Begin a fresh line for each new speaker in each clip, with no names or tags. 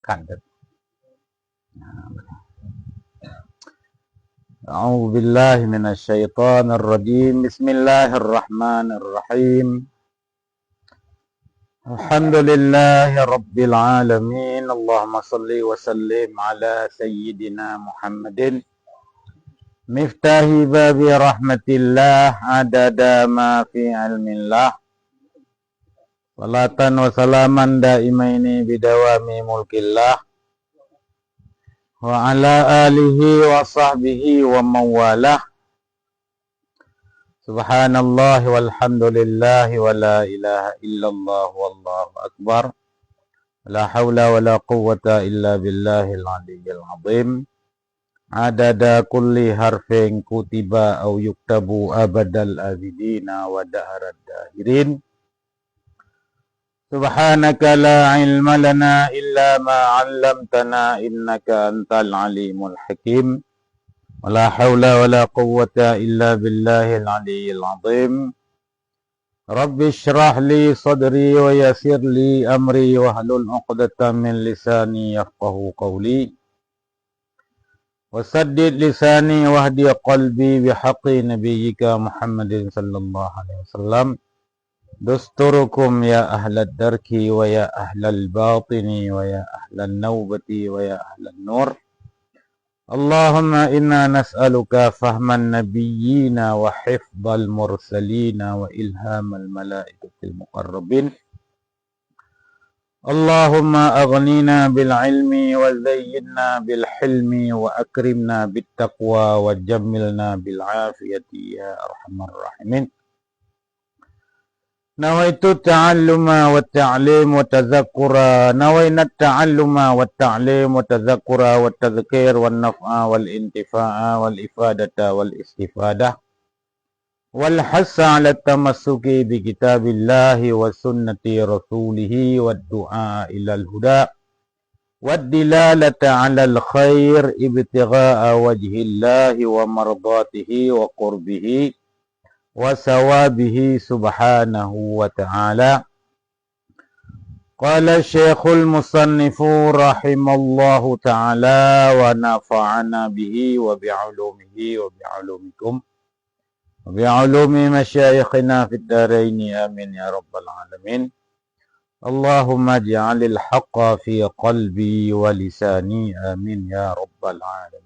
kandet. A'udzu billahi minasy syaithanir rajim. Bismillahirrahmanirrahim. Alhamdulillahi rabbil alamin. Allahumma shalli wa sallim ala sayyidina Muhammadin miftahi babi rahmatillah adada ma fi ilmillah. Salatan wa salaman daimaini bidawami mulkillah wa ala alihi wa sahbihi wa mawalah. Subhanallah walhamdulillah wa la ilaha illallah wallahu akbar. La hawla wa la quwwata illa billahil aliyyil azim. Adada kulli harfin kutiba au yuktabu abadal abidina wa daharad dahirin. Subhanaka la ilma lana illa ma 'allamtana innaka antal alimul hakim. Wala haula wala quwwata illa billahil aliyyil azim. Rabbi shrah li sadri wa yassir li amri wahlul 'uqdatam min lisani yafqahu qawli. Wasaddid lisani wahdi qalbi bihaqqi nabiyyika Muhammadin sallallahu alaihi wasallam. Dusturukum ya ahlad darki wa ya ahlal batini wa ya ahlan nawbati wa ya ahlan nur. Allahumma inna nas'aluka fahman nabiyyina wa hifdhal mursalina wa ilhamal malaikatil muqarrabin. Allahumma aghnina bil ilmi wa zayyinna bil hilmi wa akrimna bit taqwa wa jammilna bil afiyati ya arhamar rahimin. Nawaitu ta'alluma wa ta'lim wa tadhakkura. Nawaina ta'alluma wa ta'lim wa tadhakkura wa tadhkir wa naf'a wal intifa'a wal ifadata wal istifadah wal hassa ala tamassuki bi kitabillahi wa sunnati rasulihi wa du'a ilal huda wa dilalata ala al khair ibtigha'a wajhillahi wa mardatihi wa qurbihi wa sawabihi subhanahu wa ta'ala. Qala syekhul musannifu rahimallahu ta'ala wa nafa'ana bihi wa bi'ulumihi wa bi'ulumikum wa bi'ulumi masyayikhina fid daraini amin ya rabbal alamin. Allahumma ja'alil haqqa fi qalbi wa lisani amin ya rabbal alamin.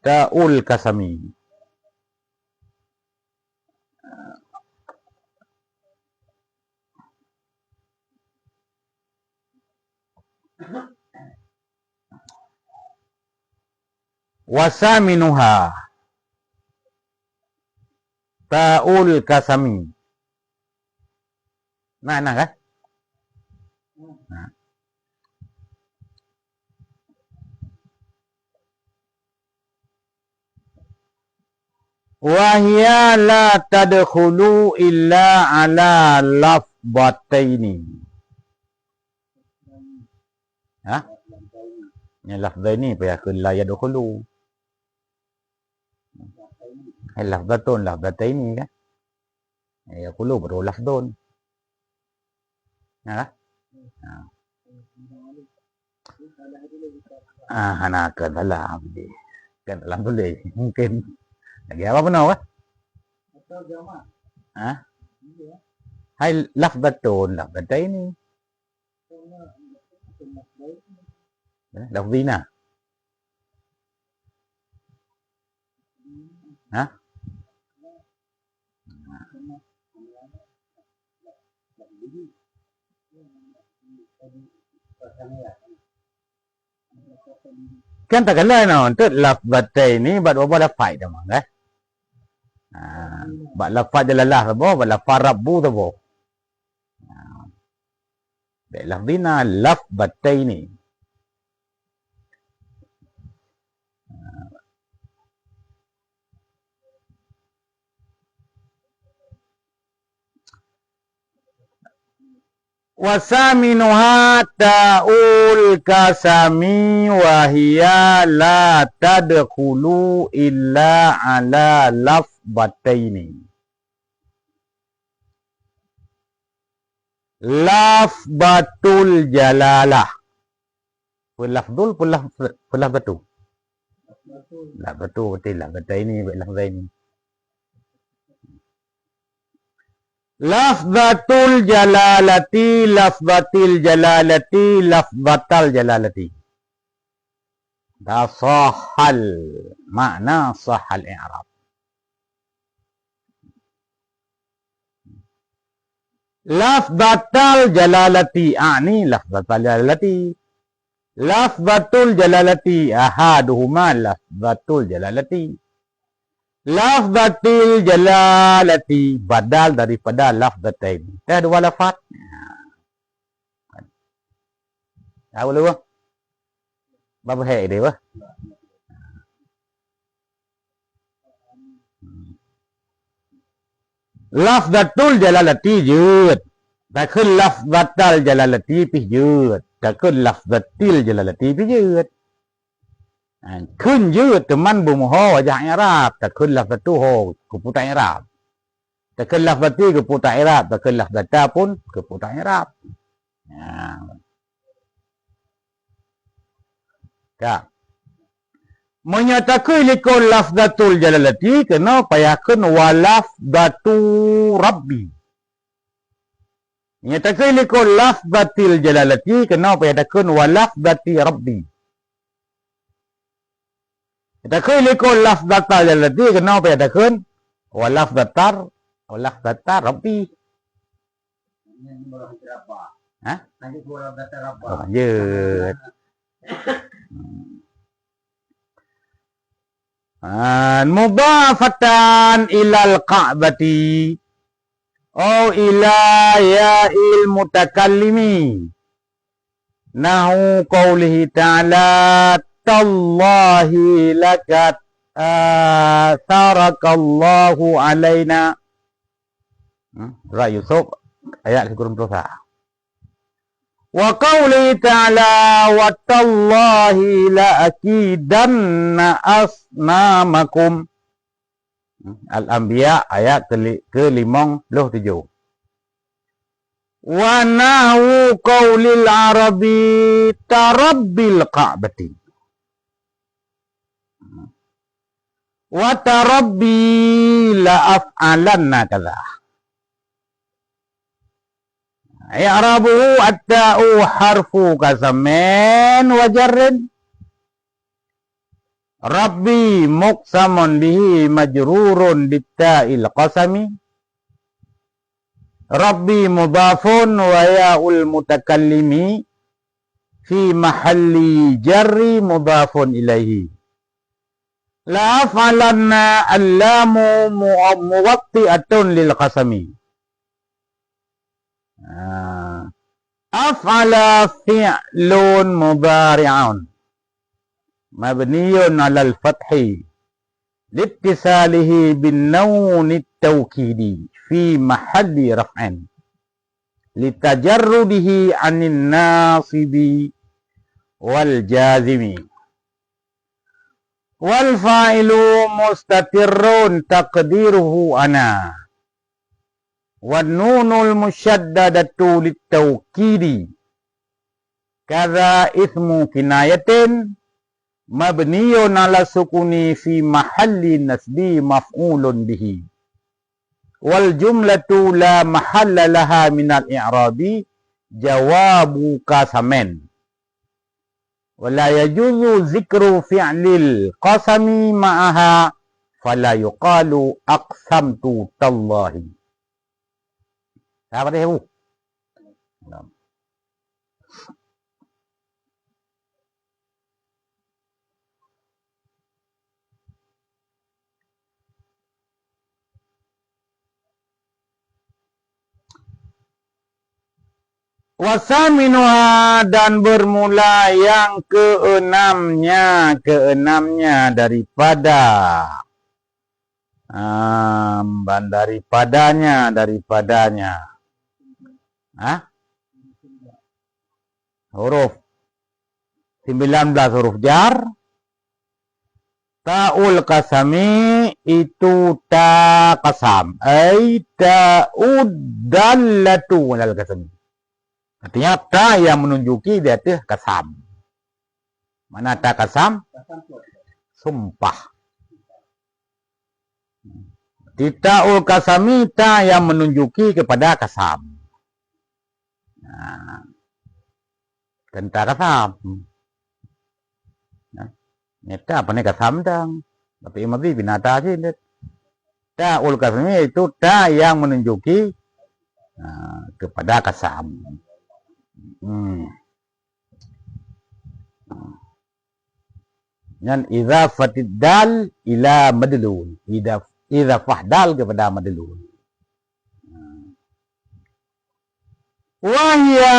Ta'ul kasami. Wasaminuha. Ta'ul kasami. Mana kan? Nah. Wahya la tadkhulu illa ala lafdataini. Ha? Yang lafdaini payah ke la yadkhulu. Hai lafdatun lafdataini kan? Yadkhulu baru lafdun. Ha? Hanakan dalam dia. Kan dalam boleh mungkin. Lagi apa benar kan? Ha? Hai lafdatun lafdataini. Lafdina. Ha? Kan tak kena no untuk lafdataini buat apa lafaz dah mah kan? Bak lafaz jalalah tabo, bak lafaz rabbu tabo. Baik lafdina lafdataini. Wasaminuha ta'ul kasami wahiya la tadkhulu illa ala lafbataini. lafzatul jalalah. Lafzul lafzatu. Lafzatu betul lah. Kata ini lafzah ini. Lafzatul jalalati, lafzatil jalalati, lafzatal jalalati. Da sahal. Makna sahal i'rab. Lafzatal jalalati. Ni lafzatal jalalati. Lafzatul jalalati. Ahaduhuma lafzatul jalalati. Lafzatil jalalati. Badal daripada lafzatain. Ada dua lafaz. Tahu dulu. Berapa hari dia? Lafzatul jalalati jud. Tak ke lafzatal jalalati pi jud. Tak ke lafzatil jalalati pi jud. Kun jud teman bumuho wajah Arab. Tak ke lafzatu ho keputar Arab. Tak ke lafzati keputar Arab. Tak ke lafzata pun keputar Arab. Ya. Menyatakan likul lafzatul jalalati kena payakan walafzatu rabbi. Menyatakan likul lafzatil jalalati kena payakan walafzati rabbi. Menyatakan likul lafzatul jalalati kena payakan walafzata rabbi. Hah? Oh, ya. Mudafatan ilal ka'bati au ila ya'il mutakallimi nahu qawlihi ta'ala tallahi lakat tarakallahu alaina. Surah Yusuf ayat 23. Wa qawli ta'ala wa tallahi la akidanna asnamakum. Al-Anbiya ayat ke-57. Wa nahu qawlil arabi tarabbil ka'bati. Wa tarabbi la af'alanna kadha. I'rabuhu at-ta'u harfu qasamin wa jarrin. Rabbi muqsamun bihi majrurun bit-ta'il qasami. Rabbi mudafun wa ya'ul mutakallimi fi mahalli jarri mudafun ilaihi. La af'alanna allamu muwatti'atun lil qasami. Af'ala fi'lun mudhari'un mabniyun 'ala al-fathi liittisalihi bin nun at-tawkidi fi mahalli raf'in litajarrudihi 'anil nasibi wal jazimi wal fa'ilu mustatirrun taqdiruhu ana. Wan nunul musyaddadatu litawkidi kadza ismu kinayatin mabniyun ala sukuni fi mahalli nasbi maf'ulun bihi wal jumlatu la mahalla laha minal i'rabi jawabu qasamin wala yajuzu zikru fi'lil qasami ma'aha fala yuqalu aqsamtu tallahi. Apa dia bu? Wasaminuha dan bermula yang keenamnya daripadanya. Huruf 19 huruf jar. Ta'ul qasami itu ta qasam. Ay ta'ud dallatu alal qasami. Artinya ta yang menunjuki dia itu kasam. Mana ta kasam? Sumpah. Tita'ul kasami ta yang menunjuki kepada kasam. Nah, tentang kasam. Nah, ta apa nih kasam dang? Tapi mati binata sih. Ta'ul kasami itu ta yang menunjuki kepada kasam. Dan idza fatidal ila madlul. Idza fahdal kepada madlul. Wahya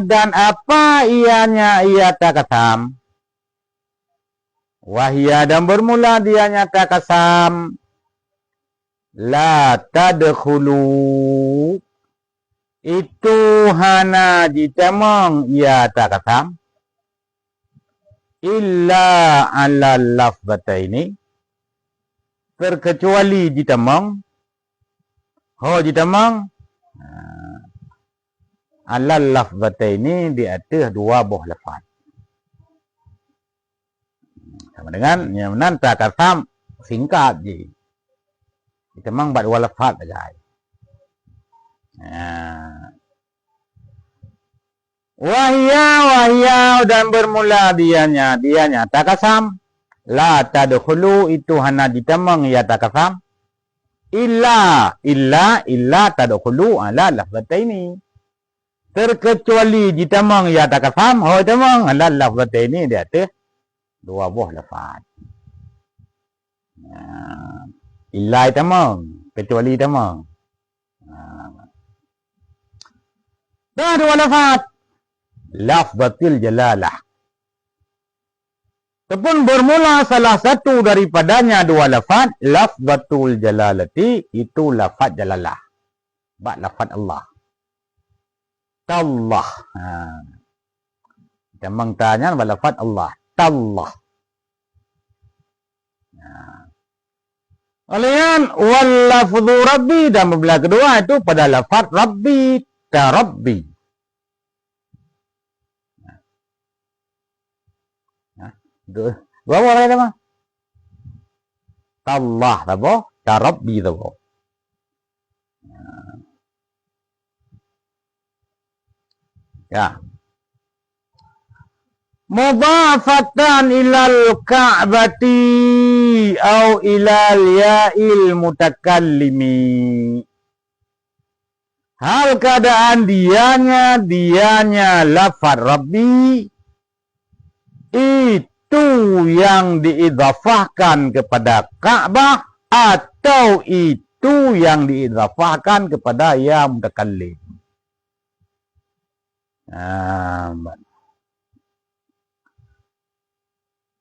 dan apa ianya ia takasam. Wahya dan bermula dia nyata kasam. La tadkhulu itu hana ditemong ia takasam. Illa ala lafzataini terkecuali ditemong. Ditemong ala lafzataini di atas dua buah lafaz. Sama dengan yang nanti kasam singkat je. Ditemong buat dua lafaz saja. Wahya dan bermula dianya takasam. La tadkhulu itu hana ditemong ya takasam. Illa tadkhulu ala lafzataini. Terkecuali ditemong ya takasam. Ditemong ala lafzataini dia tu dua buah lafaz. Illa ditemong, kecuali ditemong. Dah dua lafaz. Lafzatul jalalah. Ataupun bermula salah satu daripadanya dua lafaz, lafzatul jalalati itu lafaz jalalah. Bak lafaz Allah. Tallah. Jamang tanya lafaz Allah. Tallah. Alian wal lafzu rabbi dan belah kedua itu pada lafaz rabbi tarabbi. Bawa apa nama? Allah tabo, tarabbi tabo. Ya. Mudhafatan ilal ka'bati au ilal ya'il mutakallimi. Hal keadaan dianya lafaz rabbi itu yang diidhafahkan kepada Ka'bah atau itu yang diidhafahkan kepada ya mutakallim.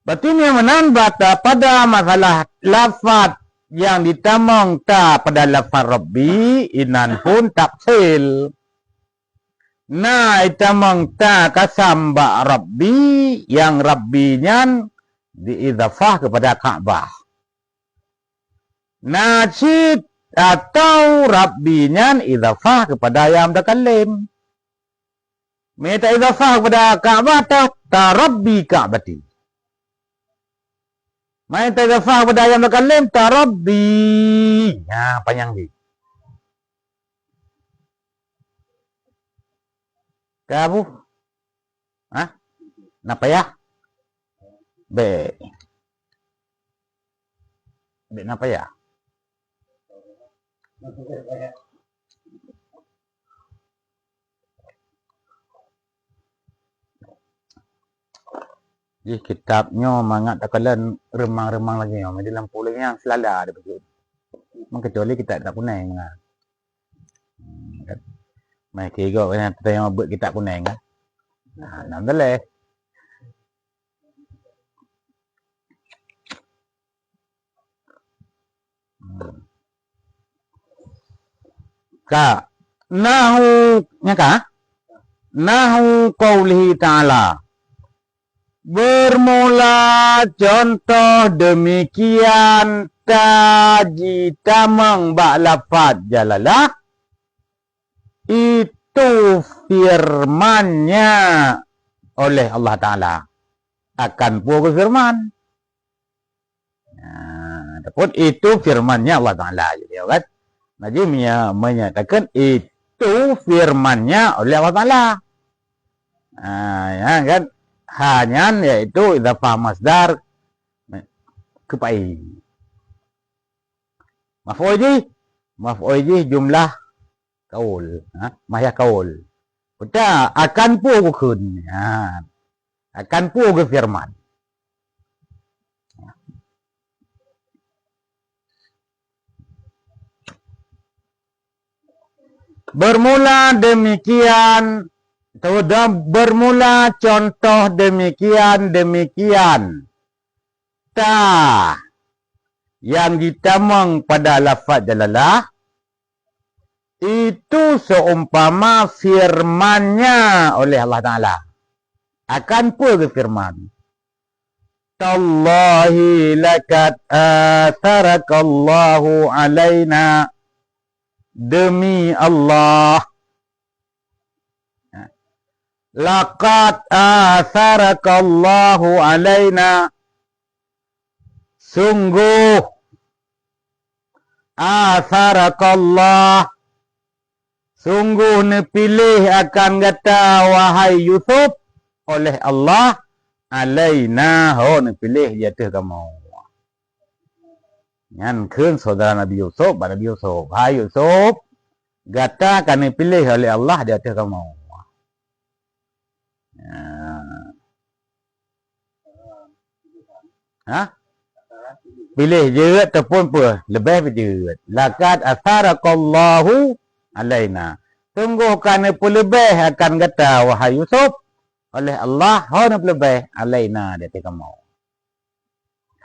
Berarti ini menambah pada masalah lafaz yang ditamong ta pada lafaz Rabbi inan pun taksil. Nah, itamong ta kasamba Rabbi yang Rabbinya diidhafah kepada Ka'bah. Najid atau Rabbinya idhafah kepada yang mutakallim. Minta idhafah kepada Ka'bah ta Rabbi Ka'bati. Minta idhafah kepada yang mutakallim ta Rabbi. Ya, panjang ni. Kamu? Napa ya? B. Napa ya? Jadi kitabnya mangat takalan remang-remang lagi. Di lampu lagi yang selala ada begitu. Kecuali kita tak kuning. Mai kira kan kita yang buat kitab kuning kan. Nontonlah. Ka nahu nyaka? Nahu qaulihi ta'ala. Bermula contoh demikian taji tamang bak lafaz jalalah. itu firman-Nya oleh Allah Ta'ala. Akan pun firman. Adapun itu firman-Nya Allah Ta'ala. Jadi kan, Najib menyatakan itu firman-Nya oleh Allah Ta'ala. Ya kan, hanya yaitu idhafah masdar kepai. Maf'ul jumlah kaul, mahya kaul. Kita akan pun kun, akan pun ke firman. Bermula demikian, bermula contoh demikian. Yang ditamang pada lafaz jalalah itu seumpama firman-Nya oleh Allah Ta'ala. Akan pun ke firman. Tallahi lakat atharakallahu alaina. Demi Allah. Laqad atharakallahu alaina. Sungguh atharakallah, sungguh nepilih akan kata wahai Yusuf oleh Allah alaina, nepilih jatuh kamu. Yang kun saudara Nabi Yusuf, Nabi Yusuf, hai Yusuf, kata akan nepilih oleh Allah jatuh kamu. Pilih je ataupun apa? Lebih je. Laqad atharakallahu alaina. Sungguh kerana pelebih akan kata wahai Yusuf oleh Allah, nak pelebih alaina dia kamu.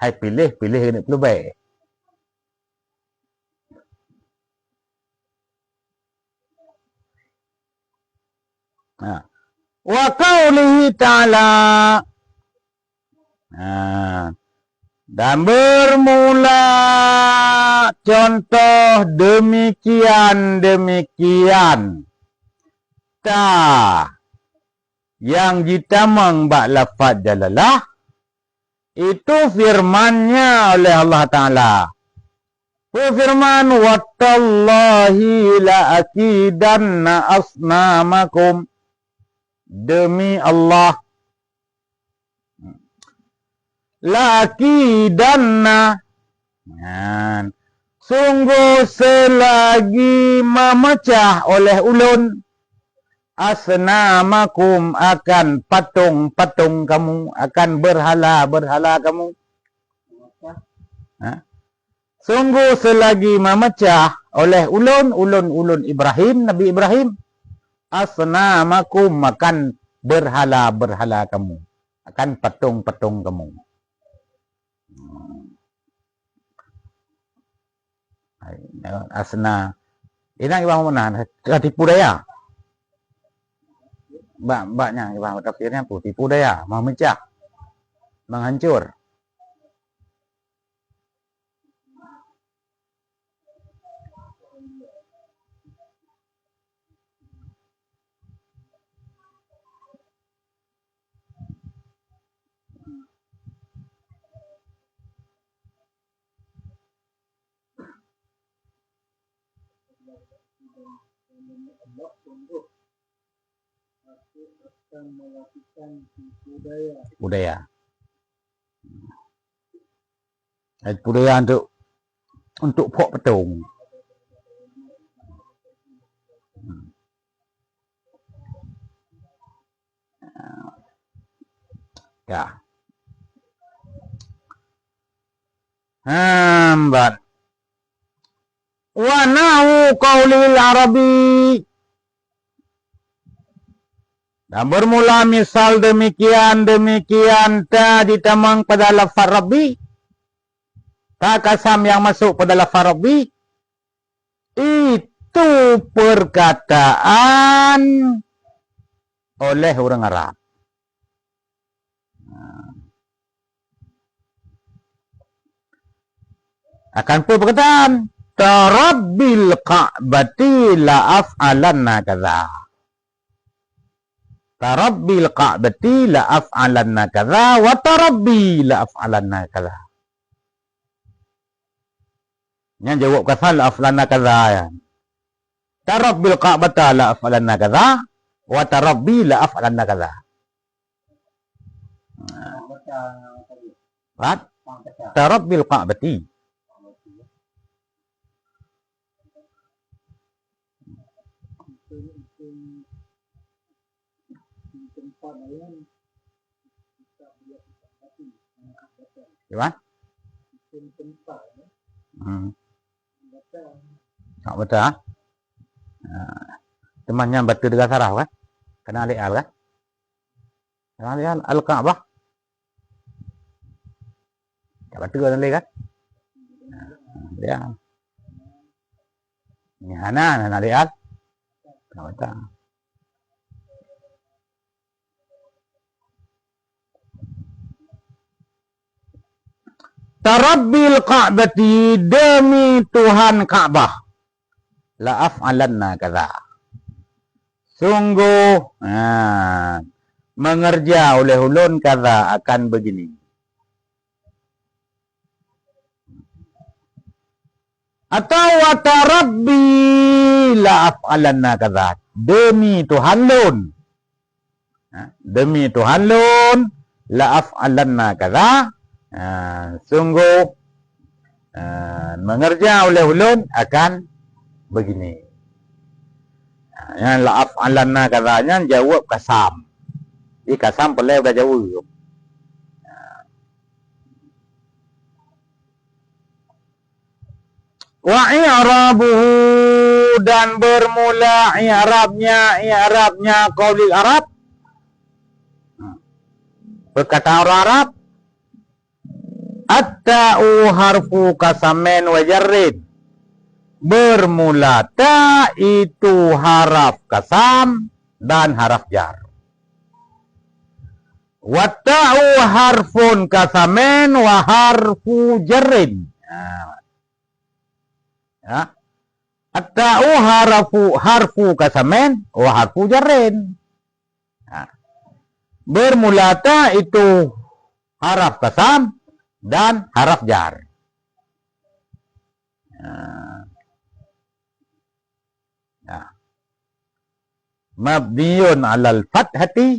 Hai pilih kena pelebih. Wa qaulihi ta'ala. Dan bermula contoh demikian. Yang ditamang bak lafaz jalalah itu firman-Nya oleh Allah Ta'ala. Firman wattallahi la akidanna asnamakum. Demi Allah, lakidanna, sungguh selagi memecah oleh ulun asnamakum akan patung-patung kamu, akan berhala-berhala kamu. Sungguh selagi memecah oleh ulun Ibrahim, Nabi Ibrahim, asnamakum akan berhala-berhala kamu, akan patung-patung kamu. Asna. Inang ibang mana? Tipu daya. Mbaknya ibang tafsirnya apa? Tipu daya, memecah, menghancur. Budaya. Budaya untuk pok petung. Ya. Hambat. Wa nahu qaulil arabi. Dan bermula misal demikian ta ditamang pada lafaz Rabbi. Tak kasam yang masuk pada lafaz Rabbi. Itu perkataan oleh orang Arab. Akan pun perkataan Rabbil Ka'bati la af'alanna kadza. Tarabbil Ka'bati la af'alanna kadza wa tarabbi la af'alanna kadza. Yang jawab kasal la af'alanna kadza ya. Tarabbil Ka'bata la af'alanna kadza wa tarabbi la af'alanna kadza. What? Tarabbil Ka'bati. Gimana? Tak betul. Temannya batu dengan sarah kan? Kena lihat kan? Kena lihat Al-Ka'bah. Tak betul kan kan? Dia. Ini Hana lihat. Tak betul. Tarabbil Ka'bati, demi Tuhan Ka'bah, la af'alanna kadza. Sungguh mengerja oleh ulun kadza akan begini. Atau wa tarabbi la af'alanna kadza, demi Tuhan lun. Demi Tuhan lun la af'alanna kadza. Sungguh mengerja oleh ulun akan begini. Yang la af'alanna katanya jawab kasam. Ini kasam boleh udah jawab. Wa i'rabuhu, dan bermula i'rabnya qaulil Arab. Perkataan orang Arab. At-ta'u harfu kasamen wa jarrin. Bermula ta itu haraf kasam dan haraf jar. Wa ta'u harfun kasamen wa harfu jarrin. At-ta'u harfu kasamen wa harfu jarrin. Bermula ta itu haraf kasam dan haraf jar. Mabniun 'alal fathati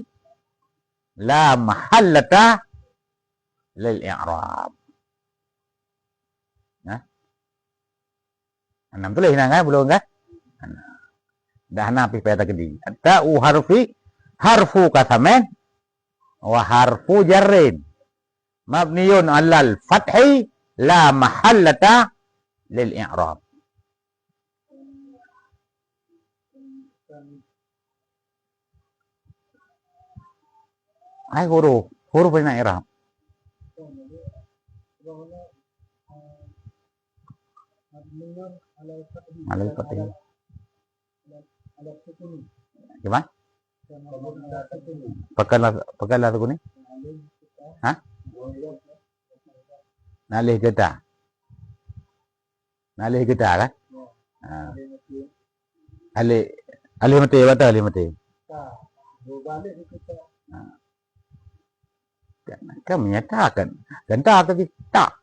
la mahallata lil i'rab. Anam tulis nang belum kan? Dah napi peta gedi. Ta'u harfu kasamen wa harfu jarrin. Mabniun 'alal fathi la mahallata lil i'rab. Hai huruf yang i'rab. Alal fathi. Gimana? Pakai lagu ni? Hah? Nalih getah kan? Alih mati betul alih mati. Kan menyatakan genta tapi tak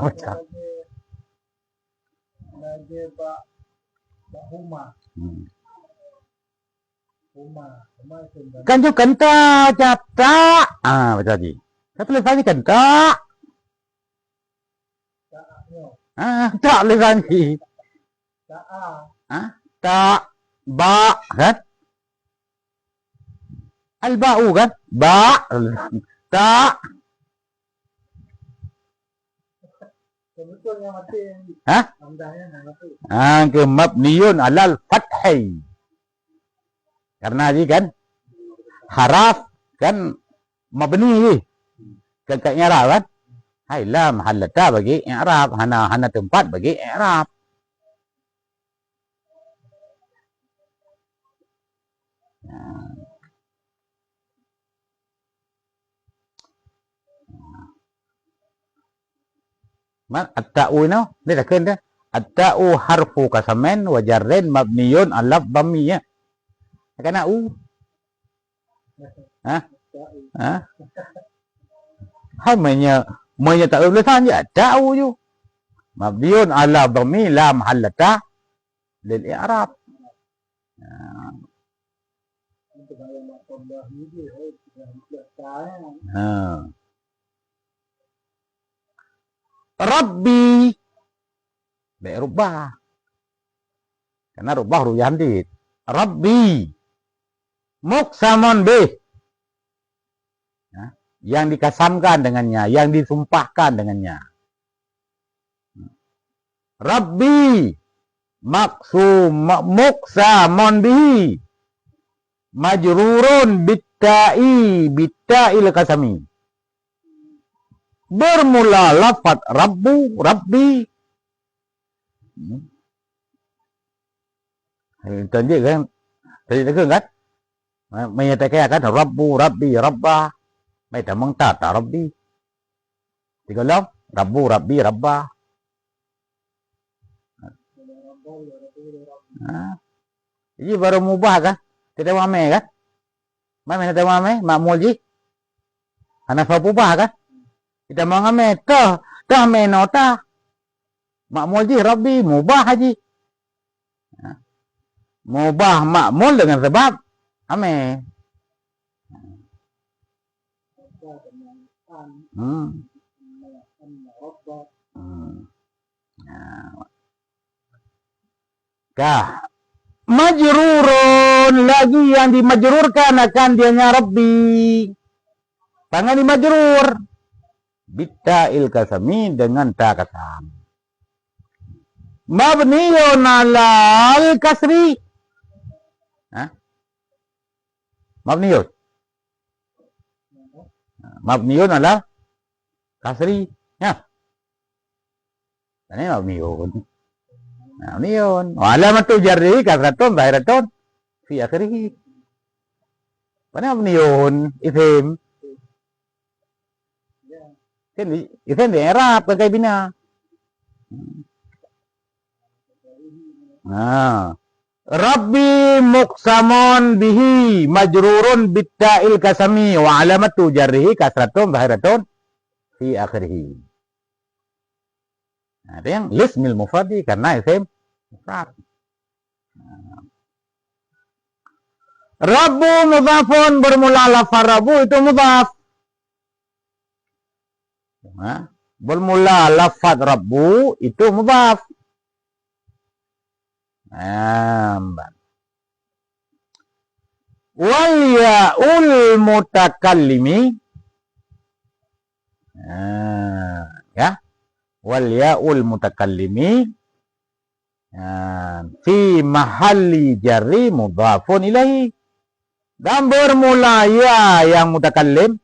macam kan juga genta capta macam tadi. Saya tulis lagi genta. Tak tulis lagi. Tak ba kan? Al-ba'u kan? Ba tak. Ke mabniun 'alal fathi. Karena tadi kan haraf kan mabni kan i'rab kan? Hai la mahallata bagi i'rab, hana tempat bagi i'rab. At-ta'u ini dia dah kena. At-ta'u harfu kasamen wa jarrin mabniyun 'ala dhammiyah. Kan u. Hah? Hah? Hai menya tak boleh tanya ta'u ju. Mabniun ala dhammi la mahallata lil i'rab. Rabbi baik rubah. Karena rubah huruf jandid. Rabbi muksamun bih. Yang dikasamkan dengannya, yang disumpahkan dengannya. Rabbi maksum muksamun bihi majrurun bitta'il kasami. Bermula lafaz rabbu rabbi. Tunjuk kan? Tadi kan? Menyatakan rabbu rabbi rabbah. Mai ta mong ta rabbi. Tiga lom rabbu rabbi rabbah. Jadi baru mubah kan? Tidak wame kan? Mana tidak wame? Makmul ji. Hanafa mubah kan? Kita mau ngame tah menota. Makmul ji rabbi mubah haji. Mubah makmul dengan sebab ame. Kah majrurun lagi yang dimajrurkan akan dianya Rabbi. Tangan dimajrur bitta'il kasami dengan ta kasam. Mabniyun ala al-kasri. Mabniyun. Mabniyun ala kasri. Ya. Ini mabniyun. Mabniyun. Wa alamatu jarrihi kasratun zahiratun fi akhirih. Mana mabniyun isim. Kan isim di i'rab kayak bina. Rabbi muksamun bihi majrurun bitta'il kasami wa alamatu jarrihi kasratun zahiratun fi akhirih. Nah, itu yang lismil mufradi karena isim mufrad. Rabbu mudhafun bermula lafaz rabbu itu mudhaf. Bermula lafaz rabbu itu mudhaf. Wal ya'ul mutakallimi ya wal ya'ul mutakallimi fi mahalli jarri mudhafun ilaihi. Dan bermula ya yang mutakallim.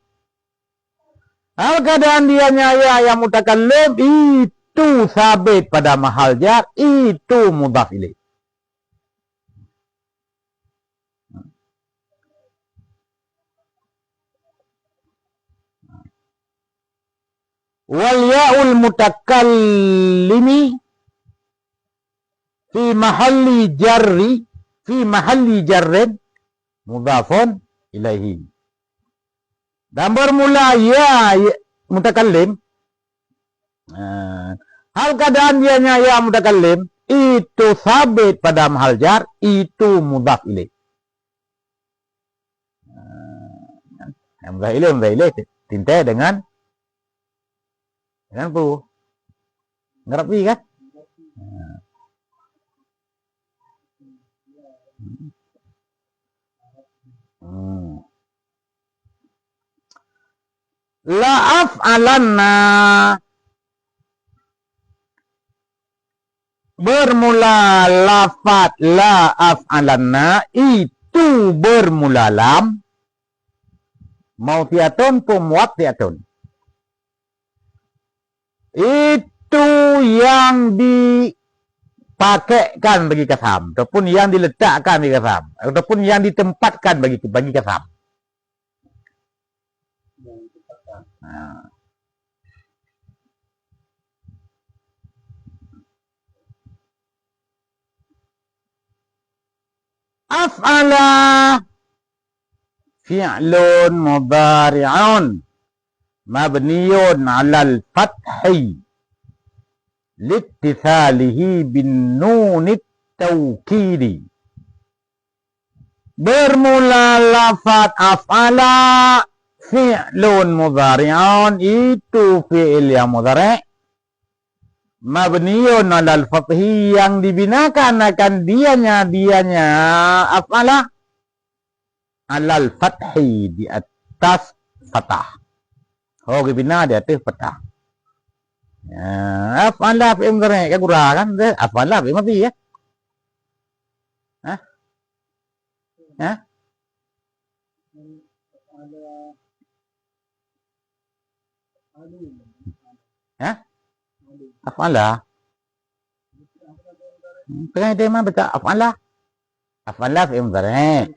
Hal keadaan dianya ya yang mutakallim itu sabit pada mahal jar, itu mudhaf ilaih. Wal ya'ul mutakallimi fi mahalli jarrin mudhafun ilaihi. Dan bermula ya mutakallim. Hal keadaan dianya ya mutakallim itu sabit pada mahal jar, itu mudhaf ilaih. Mudhaf ilaih tinta dengan bu ngerapi kan? La af'alanna bermula lafat la af'alanna itu bermula lam maufiatun pumuwatiatun. Itu yang dipakaikan bagi kasam, ataupun yang diletakkan bagi kasam, ataupun yang ditempatkan bagi kasam. Af'ala fi'lun mudhari'un mabniyun 'alal fathi littithalihi bin nunit tawkidi. Bermula lafaz af'ala fi'lun mudhari'un, itu fi'il yang mudhari' mabniyun 'alal fathi, yang dibinakan akan dianya af'ala 'alal fathi, di atas fathah. Oh, dibina di atas fathah. Ya, af'ala fi'il mudhari' kan kurang kan? Af'ala fi'il madhi ya. Hah? Hah? Hah? Af'ala. Tengah dia mah baca af'ala. Af'ala fi'il mudhari'.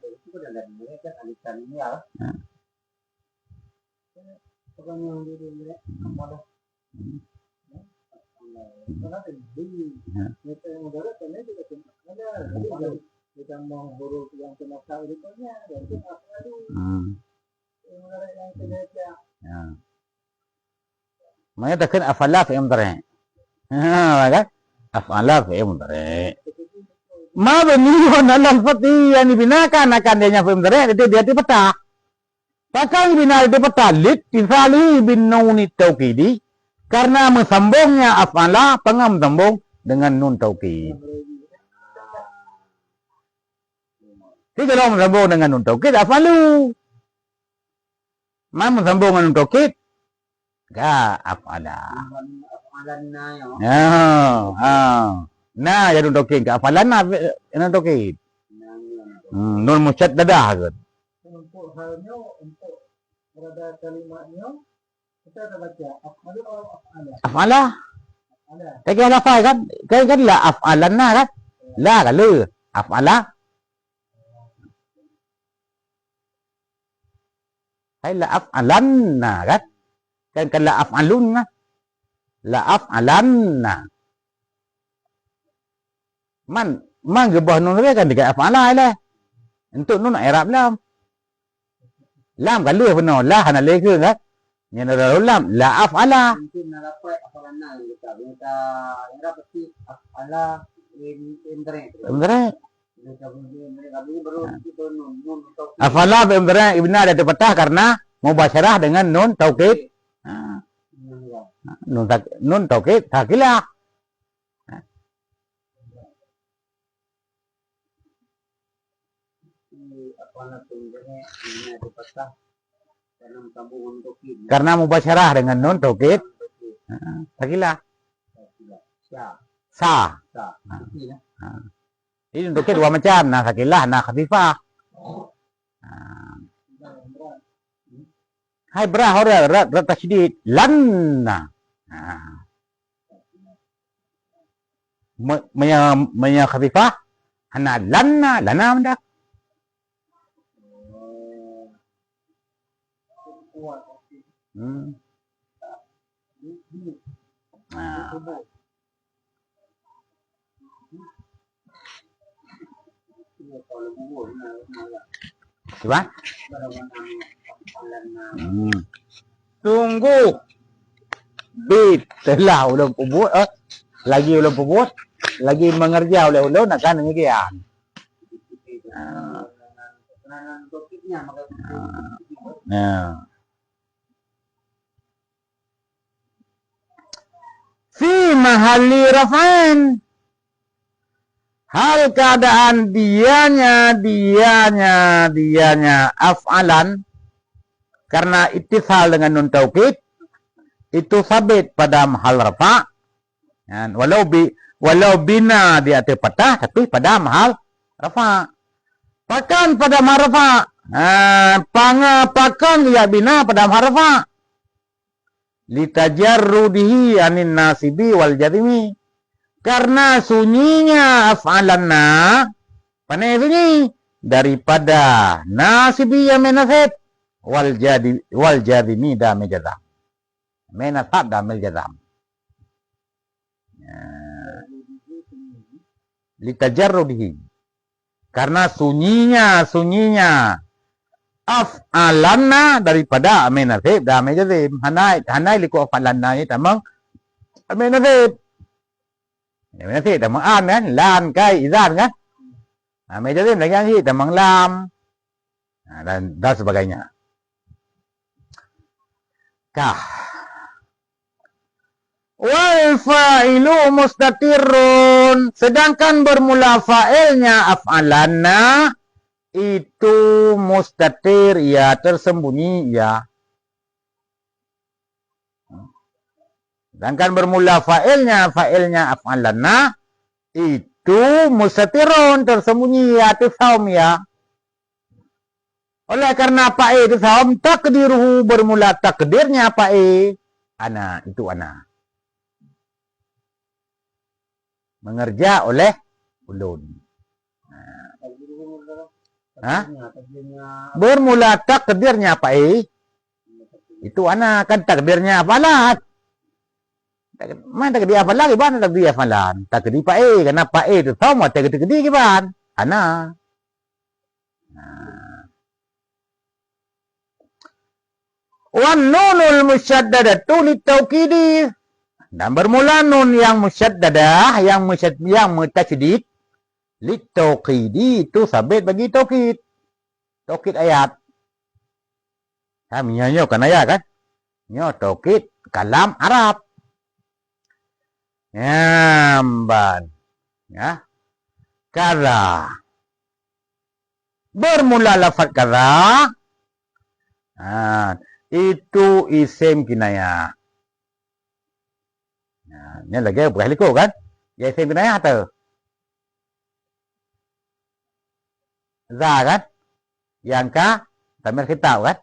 Makanya takkan af'ala fi'il mudhari'. Kan? Af'ala fi'il mudhari'. Mabniyun 'alal fathi, yang dibinakan akan dianya fi'il mudhari', itu dia di fathah. Takkan dibina di fathah littithali bin nunit tawkidi, karena mensambungnya af'ala pengasambung dengan nun taukid. Jadi kalau mensambung dengan nun taukid af'alu. Mana mensambung dengan nun taukid? Enggak, af'ala. Nah, ya nun taukid, enggak afalanna nun taukid. Nun musyaddadah kan. Untuk halnya, untuk berada kalimatnya, kita ada baca af'alu atau af'ala? Af'ala. Tapi kalau lafaz kan la af'alanna kan? La kan lu. Af'ala. Hay la af'alanna kan? Kan la af'alunna. La af'alanna. Man gebah nun kan dekat af'ala lah. Untuk nun i'rab lam. Lam kan lu benar. La hana le ke kan? Yang ada lam la af'ala. Mungkin apa af'alanna kita i'rab pasti af'ala indra. Af'ala indra ibna ada patah karena mubasyarah dengan nun taukid. Nun taukid takilah. Karena mubasyarah dengan nun taukid. Takilah. Sa. Ini untuk dua macam, nah sakilah, nah khafifah. Hai berah hora rat tasydid lanna. Menya khafifah, hana lanna, lana mendak. Coba. Tunggu. Bit telah ulun pubut lagi ulun pubut lagi mengerja oleh ulun akan demikian. Fi mahalli raf'an, hal keadaan dianya af'alan, karena ittisal dengan nun taukid itu sabit pada mahal rafa', walau bina di atas patah tapi pada mahal rafa'. Pakan pada mahal rafa', pakan ya bina pada mahal rafa'. Litajarrudihi anin nasibi wal jazimi, karena sunyinya af'alanna panai sunyi daripada nasibi yang menasib wal jazimi da mejazam, menasab da mejazam. Litajarrudihi, Karena sunyinya af'alanna daripada amin nasib dan amin jazim. Hanai liku af'alanna ni tamang amin nasib. Amin nasib tamang an kan, lan kai izan kan. Amin jazim lagi yang tamang lam. Dan sebagainya. Kah. Wal fa'ilu mustatirun. Sedangkan bermula fa'ilnya af'alanna itu mustatir, ya tersembunyi, ya. Sedangkan bermula fa'ilnya af'alanna itu mustatirun, tersembunyi, ya tifham, ya. Oleh karena fa'i tifham, takdiruhu bermula takdirnya fa'i ana, itu ana. Mengerja oleh ulun. Bermula takdirnya fa'i itu ana, kan takdirnya afalan. Mana takdir afalan, gimana takdir afalan? Takdir fa'i, karena fa'i itu sama takdir gimana? Ana. Wan nunul musyaddadatu litaukidi. Dan bermula nun yang musyaddadah, yang mutasydid, litaukidi itu sabit bagi taukid. Taukid ayat. Kami nyo kan ayat kan? Nyo taukid kalam Arab. Nyamban. Ya. Kaza. Bermula lafaz kaza. Itu isim kinayah. Ini lagi berkali liko kan? Ya isim kinayah tu. Za kan? Yang ka tamir khitab kan?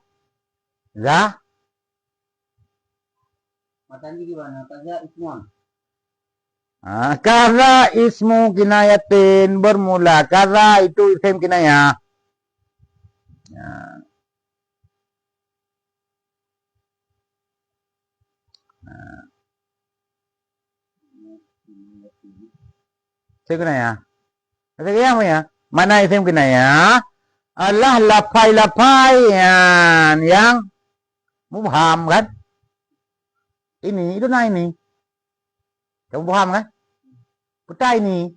Za.
Matanya gimana? Kaza ismun.
Kaza ismu kinayatin, bermula kaza itu isim kinayah. Isim kinayah. Isim apa ya? Mana isim kinayah? Allah lapai-lapai yang mubham kan? Ini, itu nah ini. Kamu paham kan? Peta ini.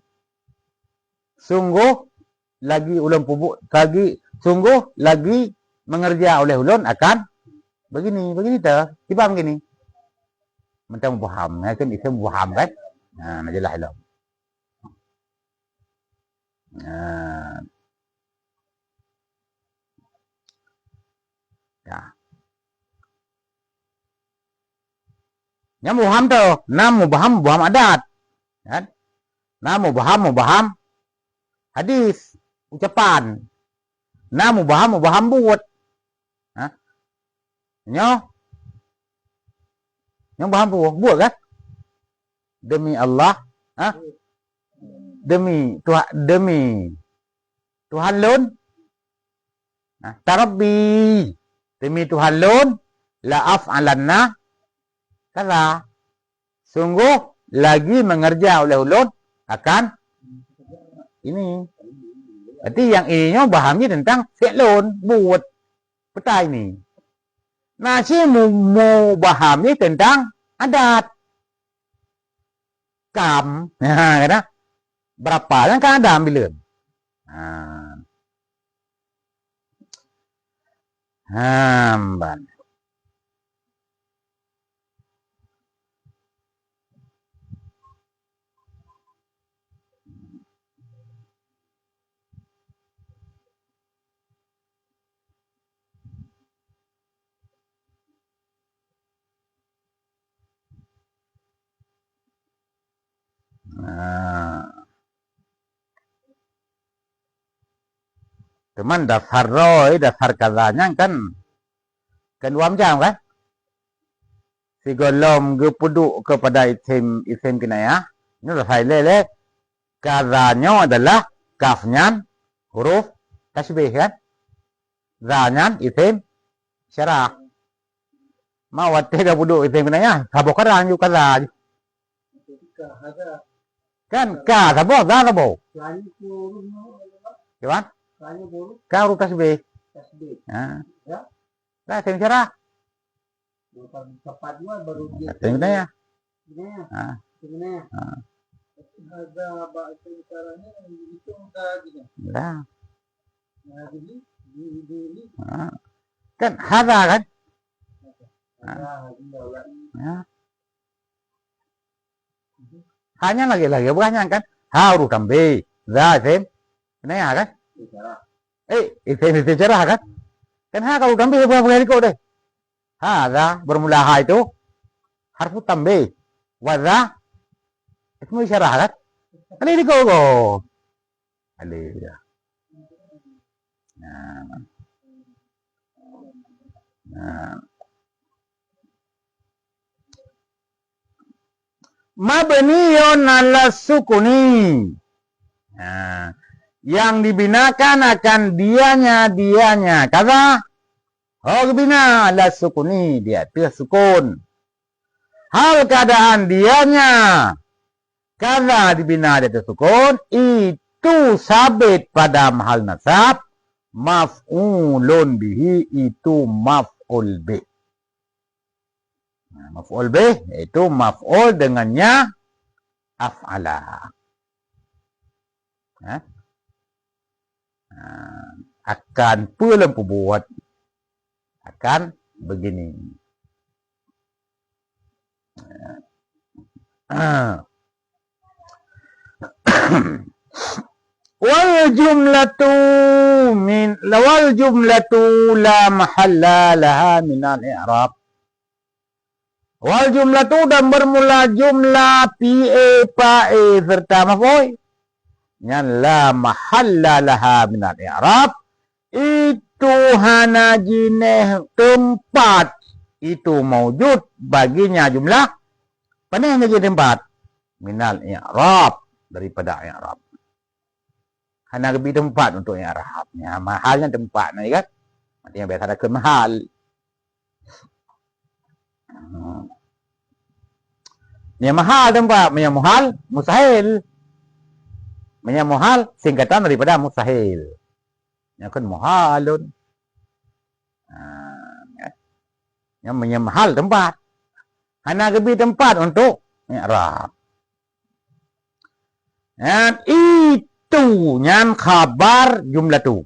Sungguh lagi ulun pupuk, sungguh lagi mengerja oleh ulun akan begini tu. Tiba begini. Macam paham, kan isim paham kan? Nah, najalah ilmu. Ya. Yang mubham tu, nam mubham adat. Kan? Nam mubham hadis, ucapan. Nam mubham buat. Nyo mubham buat kan? Demi Allah, demi Tuhan lun. Tarabbi, demi Tuhan lun, la af'alanna kaza. Sungguh lagi mengerja oleh ulun akan ini. Berarti yang ininya bahamnya tentang fi'lun, buat. Peta ini. Nah, si mau bahamnya tentang adat. Kam. Nah, kena. Berapa yang kan ada ambilin. Hamban. Cuman dasar roy, dasar kazanya kan wam jam kan? Si golom gepuduk kepada isim kinayah. Ini dasar lele. Kazanya adalah kafnya huruf tasbih kan? Zanya isim syarah. Mawat tidak puduk isim kinayah. Sabok karang juga kaza. Kan ka sabok, za sabok. Gimana?
Kanya dulu
Ka huruf tasbih.
tasbih.
Nah,
Ya.
dah saya bicara.
Bukan tepat gua baru dia.
Sebenarnya.
Sebenarnya.
Ah,
Sebenarnya.
ah,
Ada bahasa caranya itu enggak gitu.
dah.
Nah, jadi di
Ah. Kan hada kan?
ada Allah.
Ah. Hanya lagi bukannya kan? Ha huruf tambah. Za thêm. Sebenarnya kan?
Bicara.
Thêm bicara kan? Kan ha kalau tambah bukan kau deh. Hada bermula ha itu harfu tambah. Wadza ismu isyarah kan? Ini kau. Alih. Nah. Nah. Mabniyun ala sukuni. Nah, yang dibinakan akan dianya. Kata bina ala sukuni, dia itu sukun. Hal keadaan dianya karena dibina dia itu sukun, itu sabit pada mahal nasab, maf'ulun bihi, itu maf'ul bih. Nah, maf'ul bih itu maf'ul dengannya af'ala. Nah, akan pulang buat akan begini. Wal jumlatu la mahalla laha min al-i'rab. Wal jumlatu dan bermula jumlah pa serta maf'ul yang la mahalla laha min al-i'rab, itu hana jineh tempat itu maujud baginya jumlah pada yang jadi tempat minal i'rab, daripada i'rab. Hana lebih tempat untuk i'rabnya. Mahalnya tempat ni kan. Artinya biasa ada ke mahal. Yang mahal tempat, yang muhal mustahil. Yang muhal singkatan daripada mustahil. Yang kan muhalun. Yang mahal tempat. Hana lebih tempat untuk i'rab. Dan itu yang khabar jumlah tu.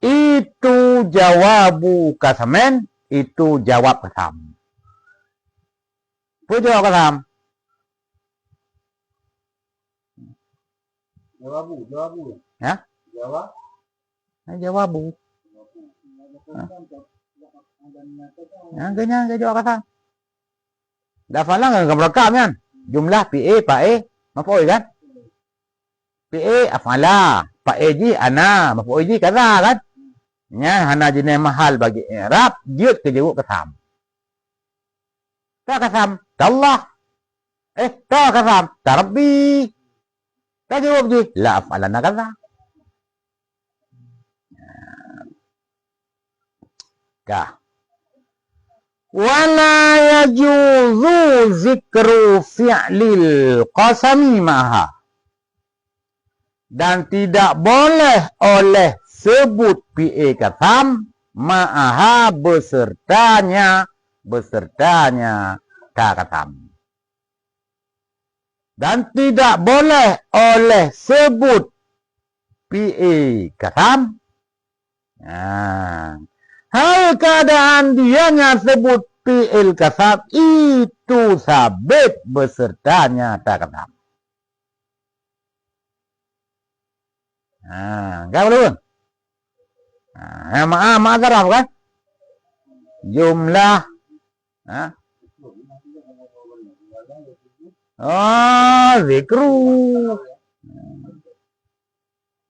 Itu jawabu kasamen, itu jawab kasam. Apa jawab kasam?
Jawabu.
Ya?
Jawab.
Jawabu. Yang jawab kasam. Dah falang kan merekam kan? Jumlah PA, PA, maf'ul kan? PA afala, PAji ana, maf'ulji kaza kan? Nya hana jenis mahal bagi i'rab, dia kejawab kasam. Tak kasam, Allah. Tak kasam, Rabbi. Tak jawab je, la afalana kaza. Kah. Wala yajuzu zikru fi'lil qasami ma'ha. Dan tidak boleh oleh sebut PA kasam ma'aha besertanya ta kasam. Dan tidak boleh oleh sebut PA kasam. Hal keadaan dianya sebut fi'il kasab itu sabit besertanya ta kasam. Enggak belum? Maaf taraf kan? Jumlah. Zikru.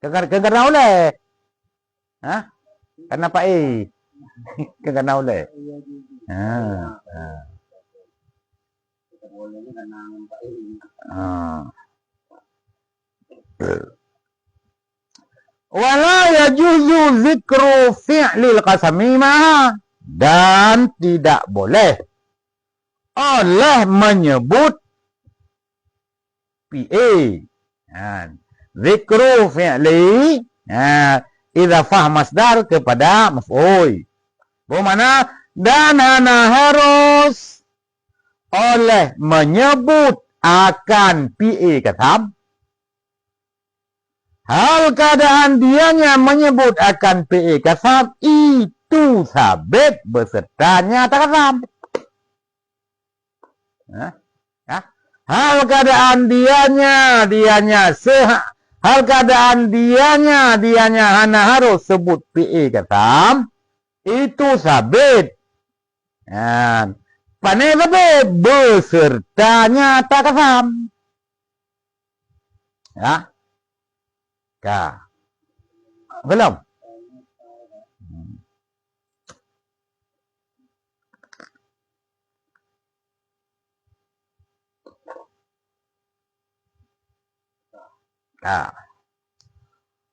Karena oleh. Karena Pak E. Karena oleh. Wala yajuzu zikru fi'lil qasami ma'ha. Dan tidak boleh oleh menyebut PA Zikru fi'li idhafah masdar kepada maf'ul. Bermakna dan ana harus oleh menyebut akan PA katam. Hal keadaan dianya menyebut akan PA katam itu sabit besertanya katam. Hal keadaan hal keadaan dianya hana harus sebut PA katam itu sabit. Panai lebih besertanya tak katam. Ya. Ka. Belum?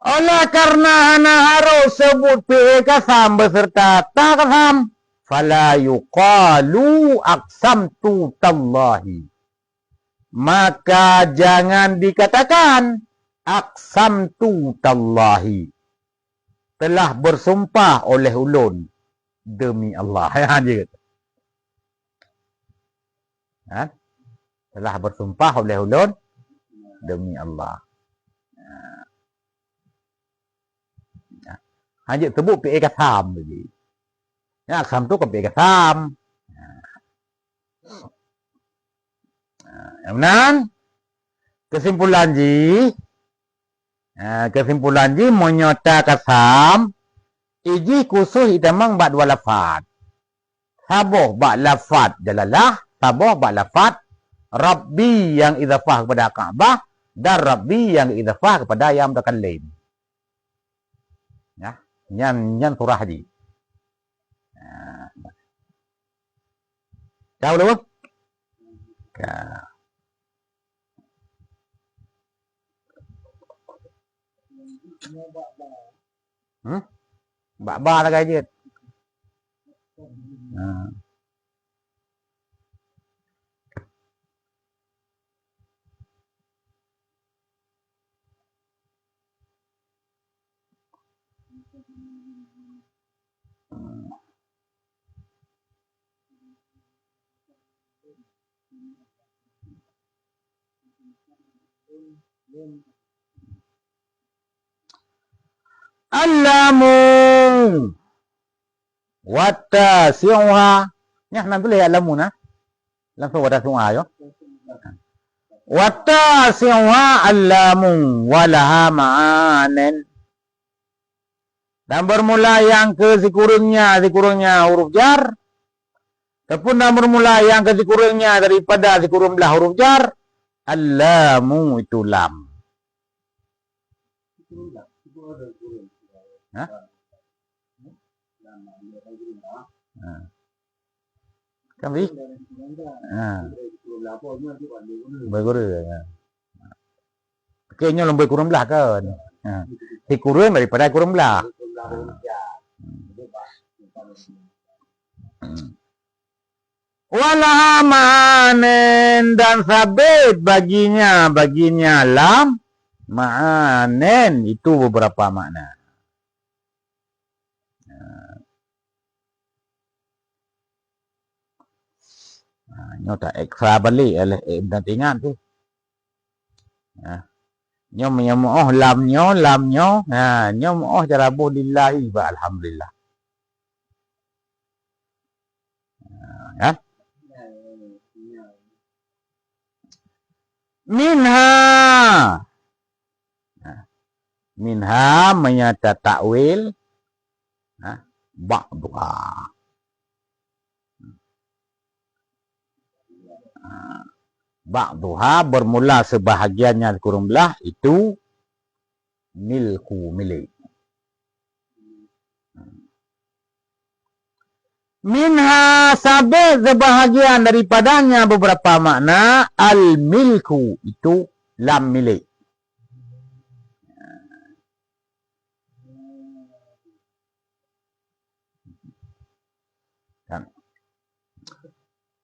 Oleh karena hana harus sebut PA kasam beserta ta kasam, fala yuqalu aqsamtu tallahi. Maka jangan dikatakan aqsamtu tallahi. Telah bersumpah oleh ulun demi Allah. Telah bersumpah oleh ulun demi Allah. Hanya sebut PA kasam lagi. Ya, kasam tu ke PA kasam. Kemudian kesimpulan ji menyota kasam iji khusus idamang bak dua lafad. Saboh bak lafad jalalah, saboh bak lafad Rabbi yang idhafah kepada Ka'bah dan Rabbi yang idhafah kepada yang mutakallim. Ya. Nyan surah haji. Tahu belum? Bak lah kajian. Alamu watasi'uha. Ya, nanti lihat alamu na. Langsung watasi'uha yo. Watasi'uha alamu walaha ma'anin. Dan bermula yang ke zikurungnya huruf jar. Ataupun dan bermula yang ke zikurungnya daripada zikurung belah huruf jar. Alamu itu lam. Hah? Kami? Berguru. Kayaknya lembut kurang belah kan. Si kurang daripada kurang belah. Wala ma'anen dan sabit baginya lam ma'anen itu beberapa makna. Nyota ekstra balik oleh Ibn Tingan tu. Nyo lamnyo nyo jarabu lillahi wa alhamdulillah. Ya. Minha menyata takwil ba'duha. Ba'duha bermula sebahagiannya kurung belah itu milku milik. Minha sabit sebahagian daripadanya beberapa makna al-milku itu lam milik.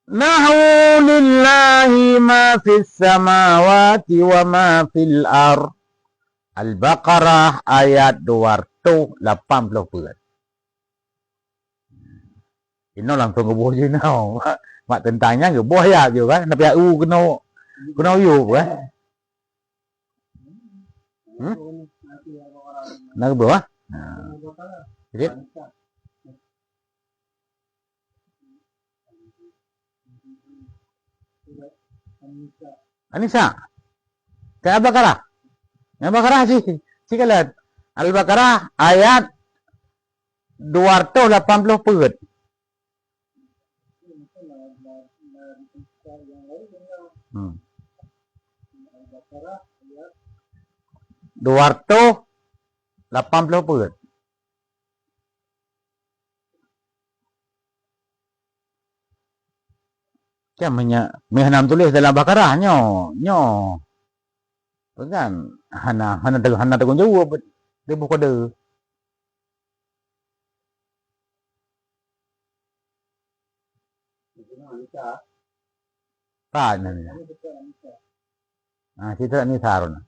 Nahu lillahi ma fis samawati wa ma fil ar. Al-Baqarah ayat 280. Ini langsung kebuh je now. Mak tentangnya kebuh ya je kan. Tapi u kena yu kan. Nak kebuh ah. Jadi Anissa. Kayak Al-Baqarah. Yang Baqarah sih. Sikalat. Al-Baqarah ayat 280 perut. Hmm. 280 perut. Kan menyanam tulis dalam Baqarah nyo. Kan hana tegun jauh dia buka de. Tak ni. Cerita ni sarun.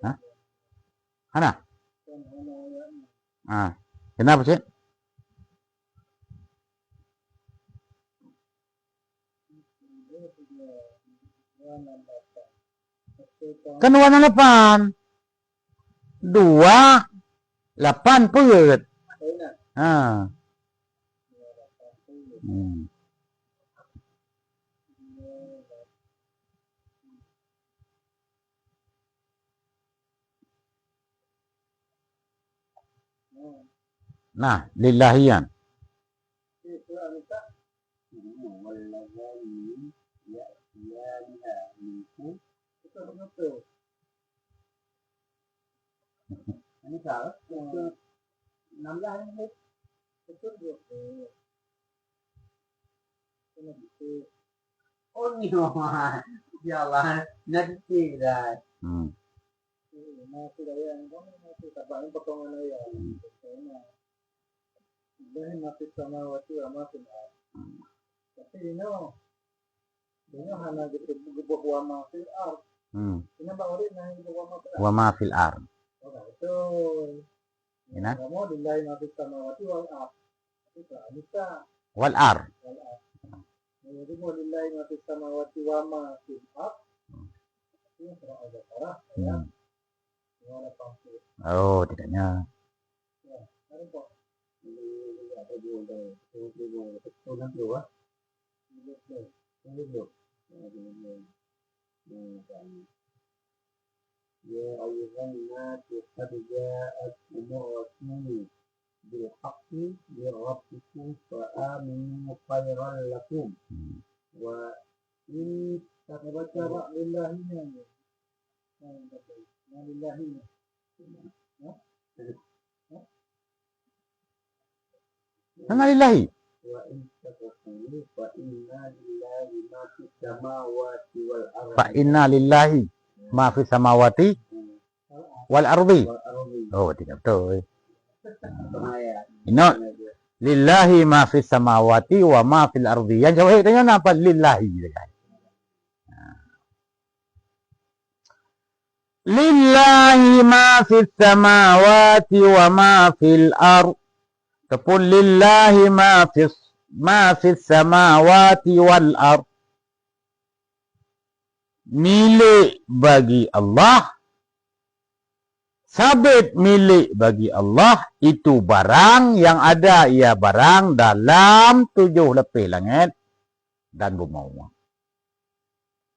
Hah? Hana? Kenapa sih? Kan warna 8. 8 perut. Nah, lillahian.
Ini salah. 16 hết. Itu được. Oh ni mah. Ya Allah, nanti dah. Masih dah yang masih tak banyak potongan ya. Dan masih sama waktu masih. Tapi ini hanya gitu buah masih art. Ini baru ini buah masih.
Wa ma fil ar.
Betul.
Ina?
Kamu dilai masih sama waktu wal art. Itu bisa.
Wal ar.
Jadi mau dilai masih sama waktu wama fil art. Ini surah Al-Baqarah ya.
Oh, tidaknya.
يا أيها الناس قد جاءتكم الرسول بالحق من ربكم فآمنوا خيرا لكم وإن تتبتر لله
Mana lillahi?
وإن تكفروا فإن لله ما في السماوات والأرض.
Fa inna lillahi ma fis samawati wal ardi. Oh, tidak betul. Ino lillahi ma fis samawati wa ma fil ardi. Yang jawab tanya apa lillahi. Lillahi ma fis samawati wa ma fil ardi. Tepun lillahi ma fis samawati wal ard. Milik bagi Allah, sabit milik bagi Allah itu barang yang ada, ia barang dalam 7 lapis langit dan bumi.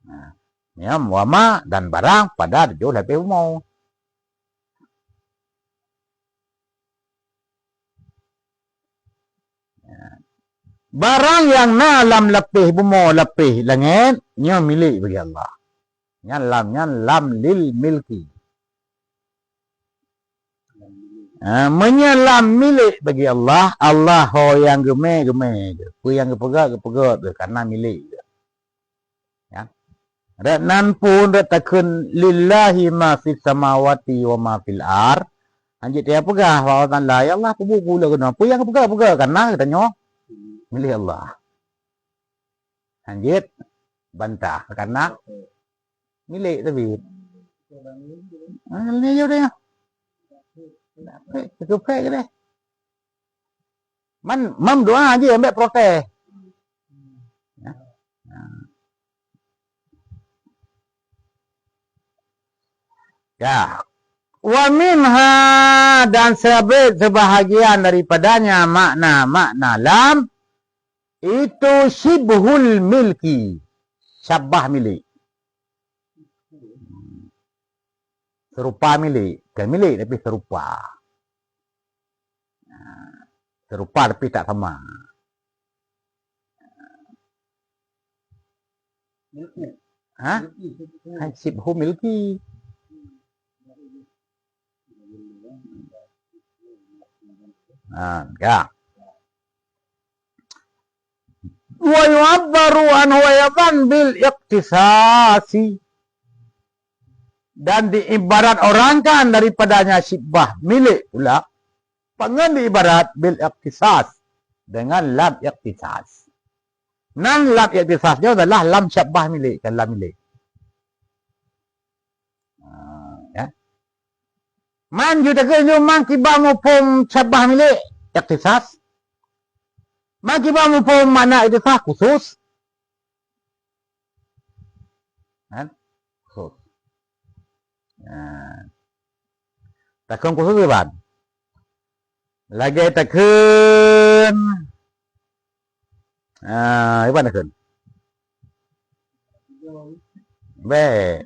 Nah, ya wama dan barang pada 7 lapis bumi. Barang yang dalam lapis bumi, lapis langit, nya milik bagi Allah. Nya lam lil milki. Menyelam milik bagi Allah. Allah yang gemeh. Apa yang kepegat karena milik. Ya. Dan pun takun lillahi ma fis samawati wa ma fil ar. Anjit dia pegah wa ta'ala ya Allah pubu pula kena. Apa yang pegah karena katanya milik Allah. Anjit bantah karena milik tapi. Ni je dia. Cukup ke deh. Mam doa aja ambek protes. Ya. Wa minha dan sebahagian daripadanya makna lam itu shibhul milki. Syabah milik. Serupa milik. Bukan milik tapi serupa. Serupa tapi tak sama. Ha? Shibhu milki. Ya. Wa yu'abbaru anhu ayatan bil iqtisasi. Dan diibarat orangkan daripadanya syibah milik pula. Pangan diibarat bil iqtisas. Dengan lam iqtisas. Nan lam iqtisasnya adalah lam syabah milik. Kan lam milik. Ya. Man juga kenyuman kibah mupum syabah milik. Iqtisas. Man kibah mupum mana iqtisas khusus. Kan? Khusus. Takun khusus kan? Lagi takun. Iban takun. Be.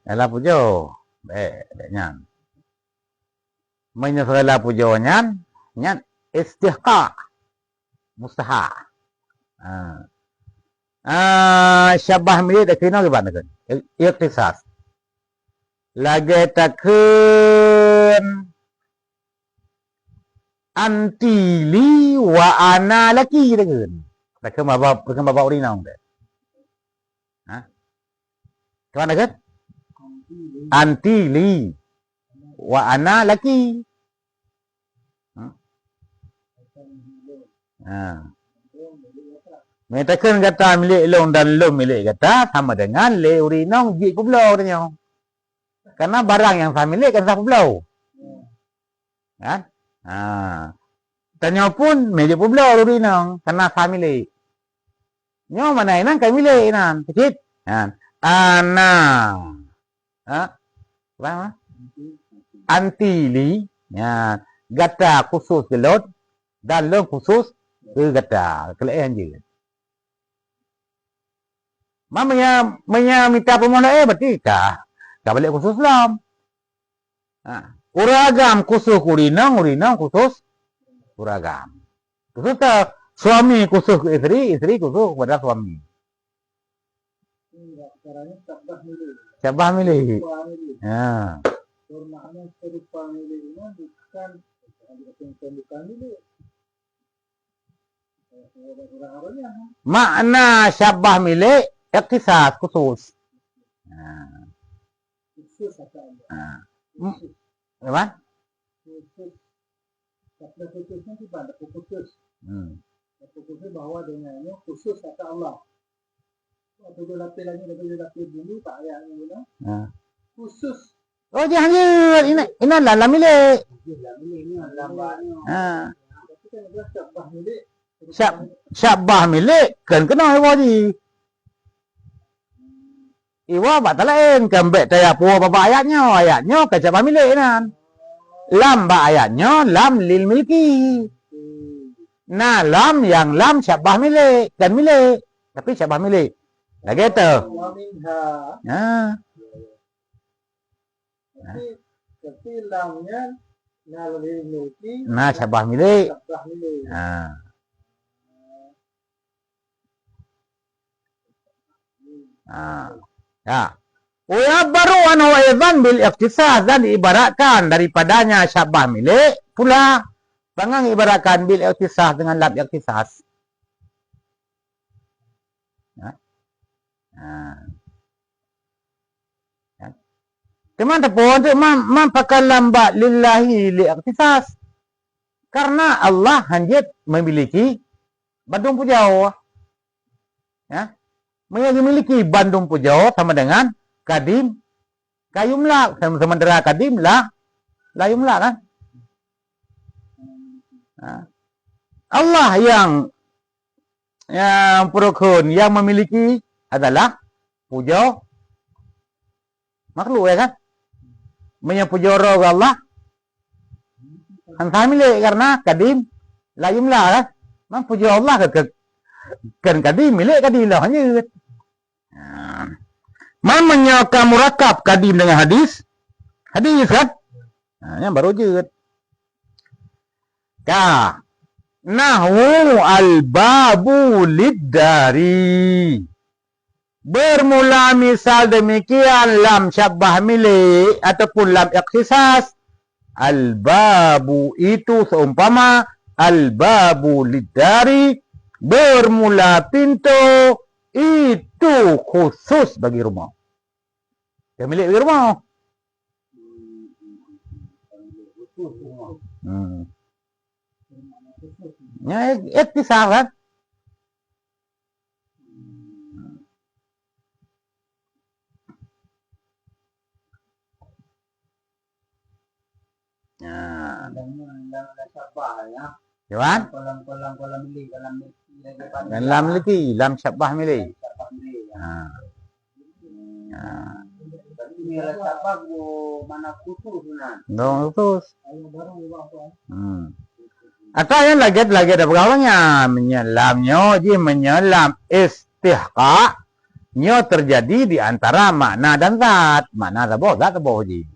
Alah pujo. Be, nyan. Menyesala pujo nyan istihqa. Mustaha. Syabah milik takun iban takun. Iqtisas. Lagi takun antili wa ana laki takun. Takun bapa urinang deh. Ha? Kemana kan? Antili wa ana laki. Metakan kata milik long dan long milik kata sama dengan le urinang gig pulau tanya. Karena barang yang saya milik kan saya pulau. Kan? Tanya pun milik pulau urinang karena saya milik. Nyo mana inang kai milik inang. Kecil. Ana. Apa? Antili. Ya. Gata khusus gelot. Dan long khusus gata. Kelebihan je. Mamanya minta permohonan berarti kah? Tak balik khusus lam. Uragam khusus urinang khusus uragam. Khusus tak suami khusus ke isteri khusus kepada suami. Syabah milik. Ya.
Bermakna serupa milik ini bukan milik.
Makna syabah milik iqtisas khusus.
Khusus kata Allah.
Apa?
Khusus. Kata khususnya itu pada khusus. Khususnya bahwa dengannya khusus kata Allah. Waktu dia lapis bulu tak ayat ni lah. Khusus.
Oh jangan ini lam milik.
Lam milik ni lambannya. Tapi kan dia syabah milik.
Syabah milik kan kena wajib. Iwa batalain kembek taya puwa bapa ayatnya kecabah milik nan. Lam ba ayatnya lam lil milki. Nah lam yang lam syabah milik kan milik tapi syabah milik. Lagi tu.
Tapi lamnya nah lil milki.
Nah syabah milik. Ya. Wa baru anhu aidan bil iqtisas dan diibaratkan daripadanya syabah milik pula pangang ibaratkan bil iqtisas dengan lam iqtisas. Teman-teman tu pakai lambat lillahi li'aktisas. Karena Allah hanya memiliki Bandung Pujau. Ya. Memiliki Bandung Pujau sama dengan kadim kayumla. Sementara kadim lah layumla kan. Allah yang Purukun yang memiliki adalah Pujau makhluk ya kan. Menyapujau roh Allah hantah milik karena kadim layumla kan. Mang pujau Allah kan kadim milik kadim lah hanya. Man menyaka murakab kadim dengan hadis kan. Yang baru je. Nahwu al-babu lid-dari. Bermula misal demikian lam syabbah milik ataupun lam ikhtisas. Al-babu itu seumpama al-babu lid-dari. Bermula pintu itu khusus bagi rumah. Yang milik bagi rumah. Ya, ikhtisas kan. Kolam milik dan lam lagi lam syabbah milik.
Mana khusus
khusus. Atau yang lagi ada pergaulannya menyelamnya je menyelam istihqa nyo terjadi di antara makna dan zat. Makna zat je.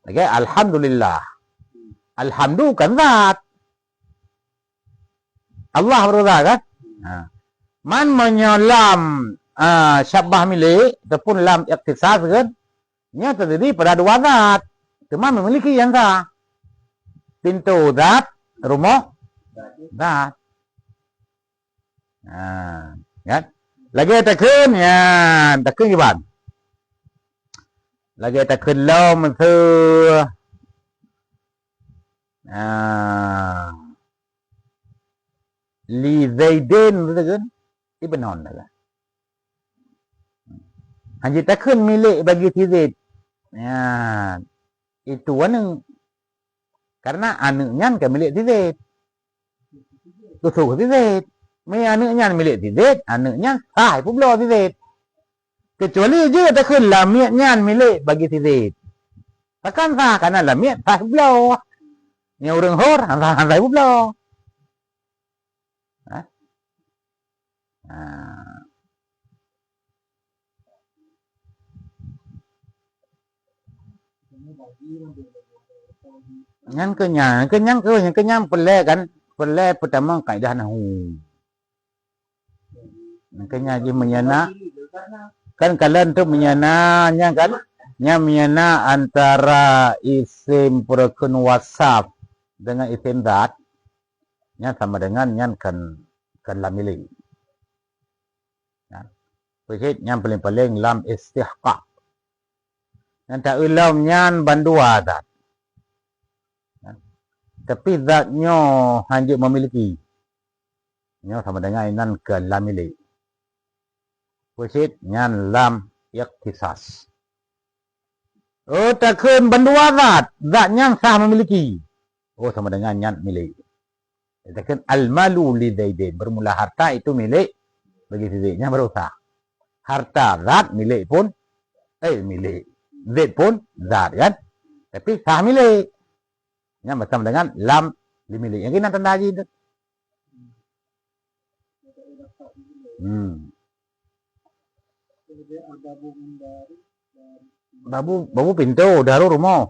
Okay, alhamdulillah. Alhamdulillah kan zat. Allah berzat kan? Man menyelam syabbah milik ataupun lam ikhtisas kan? Nya terdiri pada dua zat. Cuma memiliki yang sah. Pintu zat, rumah zat. Kan? Lagi tekan ya, tekan gimana? Lagi tekan lo mentu li zaidin gitu kan? Ibnon lah. Hanya tekan milik bagi Zaid. Ya, itu anu karena anaknya kan milik Zaid. Tutup Zaid. Mai anaknya milik Zaid, anaknya sah pula Zaid. Kecuali je tekan lamiatnya milik bagi Zaid. Takkan sah karena lamiat sah pula. Yang orang hor sah pula. Yang kenyang pelai kan, pelai pertama kaidah nahwu. Makanya dia menyana kan kalian tu menyananya kan, nya menyana antara isim purukun wasaf dengan isim zat, nya sama dengan nyan kan lamili. Persit yang paling lam istihqa. Yang tak ulam nyan bandua zat. Tapi zatnya hanya memiliki. Nya sama dengan inan ke lamili. Persit nyan lam ikhtisas. Oh takkan bandua zat. Zatnya sah memiliki. Oh sama dengan nyan milik. Takkan al-malu li Zaidin. Bermula harta itu milik bagi Zaidnya baru sah. Harta zat milik pun milik Zaid pun zat kan. Tapi sah milik. Yang bersama dengan lam dimilik. Yang kita tanda haji itu. Babu pintu, daru rumah.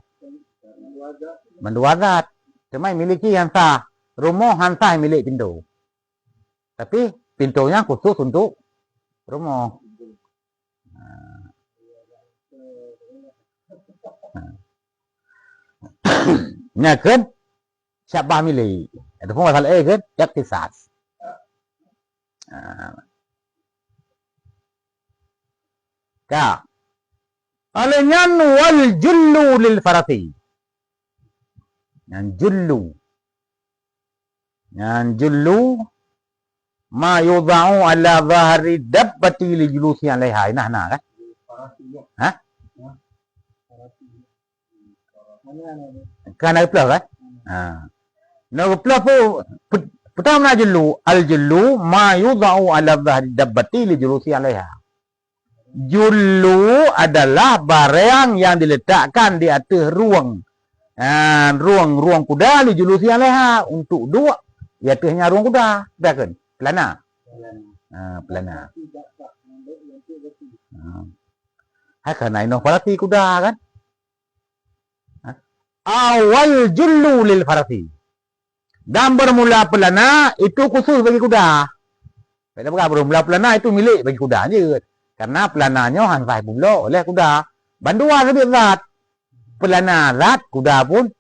Mendua zat. Cuma miliki yang sah. Rumah yang sah milik pintu. Tapi pintunya khusus untuk rumah. Nya kan syabbah milik. Itu pun masalah kan ikhtisas. Alenyan wal jullu lil farati. Yang jullu. Yang jullu ma yudha'u ala zahri dabbati li julusi alaiha. Nah kan? Ha? Kan ada plus kan? Ha. Nah plus pertama jullu. Al jullu ma yudha'u ala zahri dabbati li julusi alaiha. Jullu adalah barang yang diletakkan di atas ruang kuda li julusi alaiha, untuk duduk di atasnya ruang kuda. Betul? Pelana. Pelana. Hai karena ino farati kuda kan? Awal jullu lil farati. Dan bermula pelana itu khusus bagi kuda. Bila bermula pelana itu milik bagi kuda je. Karena pelananya hanfai pula oleh kuda. Bandua lebih zat. Pelana zat, kuda pun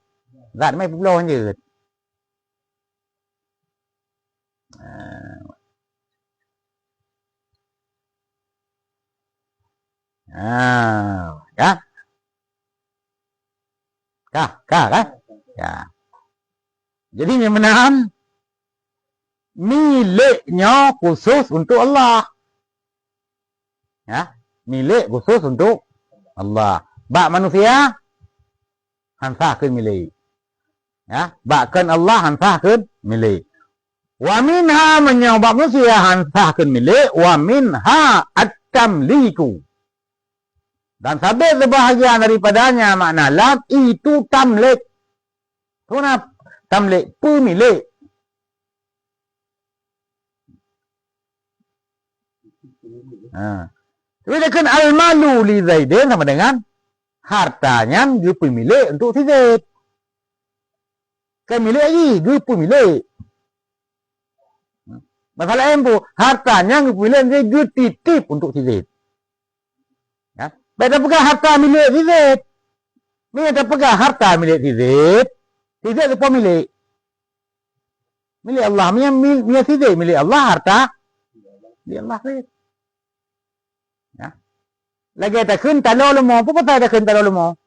zat mai pula je. Ya. Kan? Ya. Jadi menahan miliknya khusus untuk Allah. Ya, milik khusus untuk Allah. Bak manusia hansahkeun milik. Ya, bakkan Allah hansahkeun milik. Wa minha menyabab manusia hansahkeun milik, wa minha at-tamliku. Dan sabit sebahagian daripadanya makna lam itu tamlik. Kenapa? Tamlik pemilik. Bila kan al-malu li Zaidin sama dengan hartanya dia pemilik untuk si Zaid. Kan milik lagi, dia pemilik. Masalah empu, hartanya dia pemilik, dia titip untuk si Zaid. Ya, beda pegang harta milik si Zaid. Ni ada pegang harta milik si Zaid itu pemilik. Milik Allah, milik si Zaid, milik Allah harta. Milik Allah Zaid. Lagi tak kun talo lemo, apa kata tak kun talo lemo?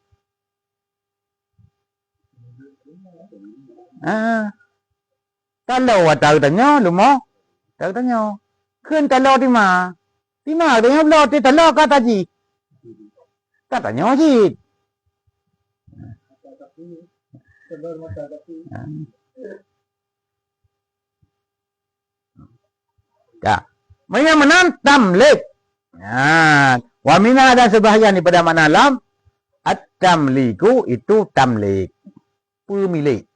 Talo atau tanya lemo, tahu tanya. Kun talo di mana? Di mana? Dia belum di talo kata ji. Katanya ji. Ya, mereka menantam lek. Wa mina dan sebahagian daripada makna lam at-tamliku itu tamlik. Pemilik.